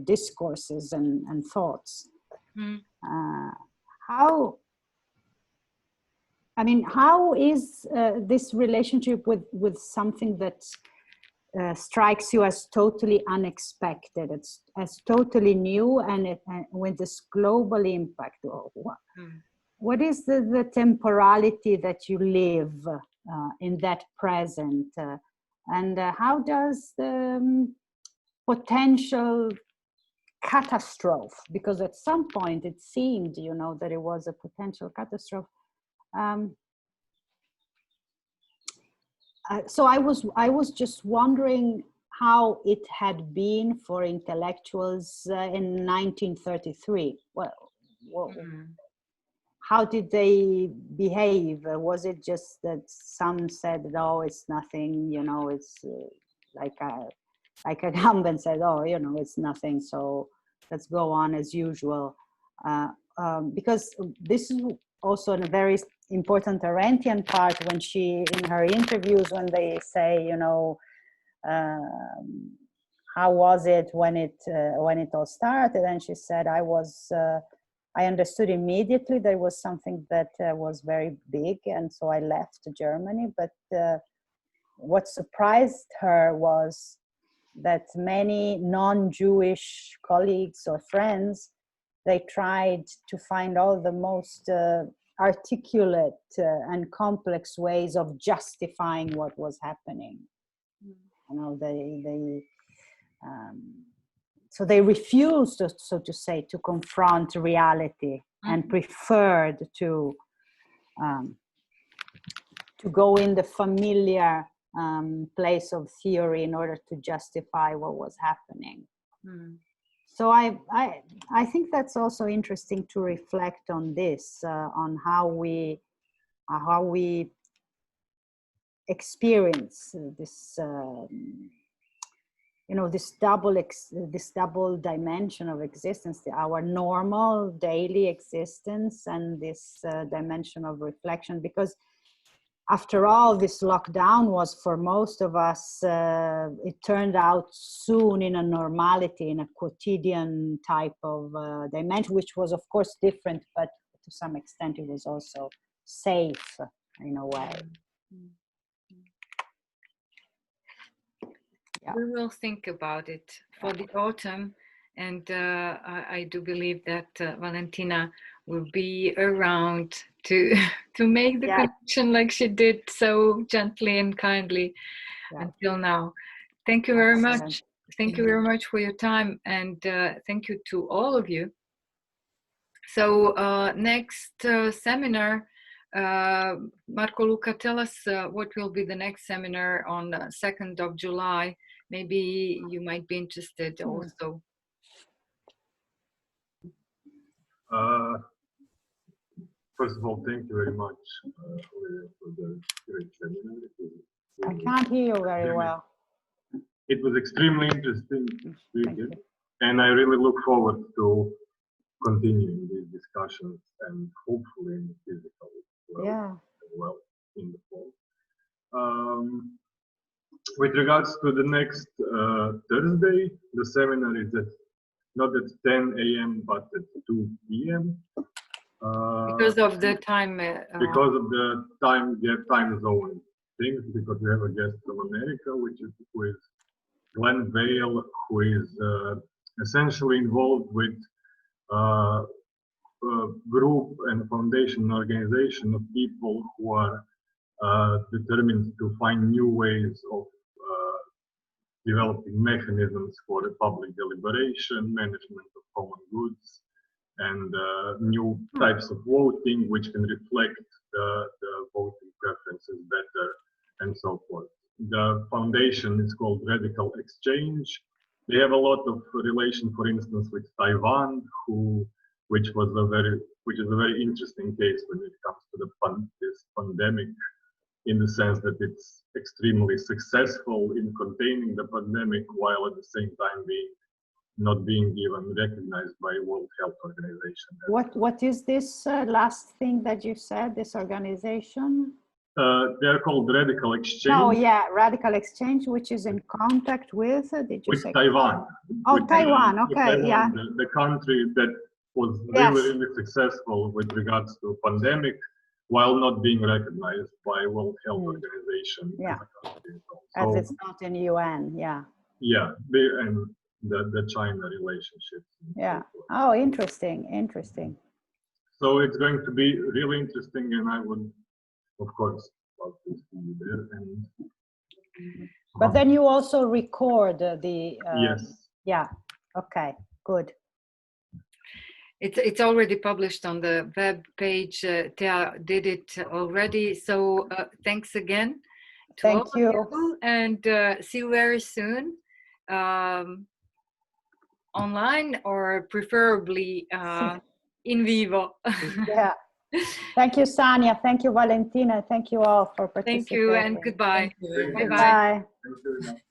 S3: discourses and thoughts, how, I mean, how is this relationship with something that strikes you as totally unexpected, it's as totally new, and with this global impact? What is the temporality that you live in that present, and how does the potential catastrophe, because at some point it seemed, you know, that it was a potential catastrophe. So I was just wondering how it had been for intellectuals in 1933. How did they behave? Was it just that some said, "Oh, it's nothing," you know, it's like a Gambit said, "Oh, you know, it's nothing, so let's go on as usual," because this is also a very important Arendtian part when she, in her interviews, when they say, you know, how was it when it all started, and she said, I understood immediately there was something that was very big, and so I left Germany. But what surprised her was that many non-Jewish colleagues or friends, they tried to find all the most articulate and complex ways of justifying what was happening. You know, so they refused, so to say, to confront reality, and preferred to go in the familiar place of theory in order to justify what was happening. So I think that's also interesting to reflect on this, on how we experience this, you know, this double dimension of existence, our normal daily existence, and this dimension of reflection. Because after all, this lockdown was, for most of us, it turned out soon in a normality, in a quotidian type of dimension, which was of course different, but to some extent it was also safe in a way. Yeah.
S1: We will think about it for the autumn, and I do believe that Valentina will be around to make the connection like she did so gently and kindly until now. Thank you very much. Thank you very much for your time, and thank you to all of you. So next seminar, Marco Luca, tell us what will be the next seminar on the 2nd of July. Maybe you might be interested also.
S7: First of all, thank you very much for the great seminar.
S3: I can't hear you very well.
S7: It was extremely interesting speaking, and I really look forward to continuing these discussions, and hopefully in the physical as well in the fall. With regards to the next Thursday, the seminar is not at 10 a.m. but at 2 p.m.
S1: Because of the time.
S7: Because of the time zone things, because we have a guest from America, who is Glenn Vale, who is essentially involved with a group and foundation organization of people who are determined to find new ways of developing mechanisms for the public deliberation, management of common goods, and new types of voting which can reflect the voting preferences better and so forth. The foundation is called Radical Exchange. They have a lot of relation, for instance, with Taiwan, which is a very interesting case when it comes to this pandemic, in the sense that it's extremely successful in containing the pandemic, while at the same time not being even recognized by World Health Organization.
S3: What is this last thing that you said, this organization?
S7: They're called Radical Exchange.
S3: Oh yeah, Radical Exchange, which is in contact with, did you say?
S7: Taiwan.
S3: Oh,
S7: with
S3: Taiwan, okay,
S7: Taiwan,
S3: yeah.
S7: The country that was really successful with regards to pandemic, while not being recognized by World Health Organization.
S3: Yeah,
S7: as
S3: it's not in UN, yeah.
S7: Yeah, and the China relationships.
S3: Yeah, oh, interesting.
S7: So it's going to be really interesting, and I would, of course, love to see you there.
S3: But then you also record the...
S7: yes.
S3: Yeah, okay, good.
S1: It's already published on the web page. Thea did it already. So thanks again to
S3: Thank
S1: all
S3: you.
S1: of you, and see you very soon online, or preferably in vivo.
S3: Yeah. Thank you, Sania. Thank you, Valentina. Thank you all for participating.
S1: Thank you, and goodbye.
S2: Thank you.
S1: Bye-bye.
S3: Bye.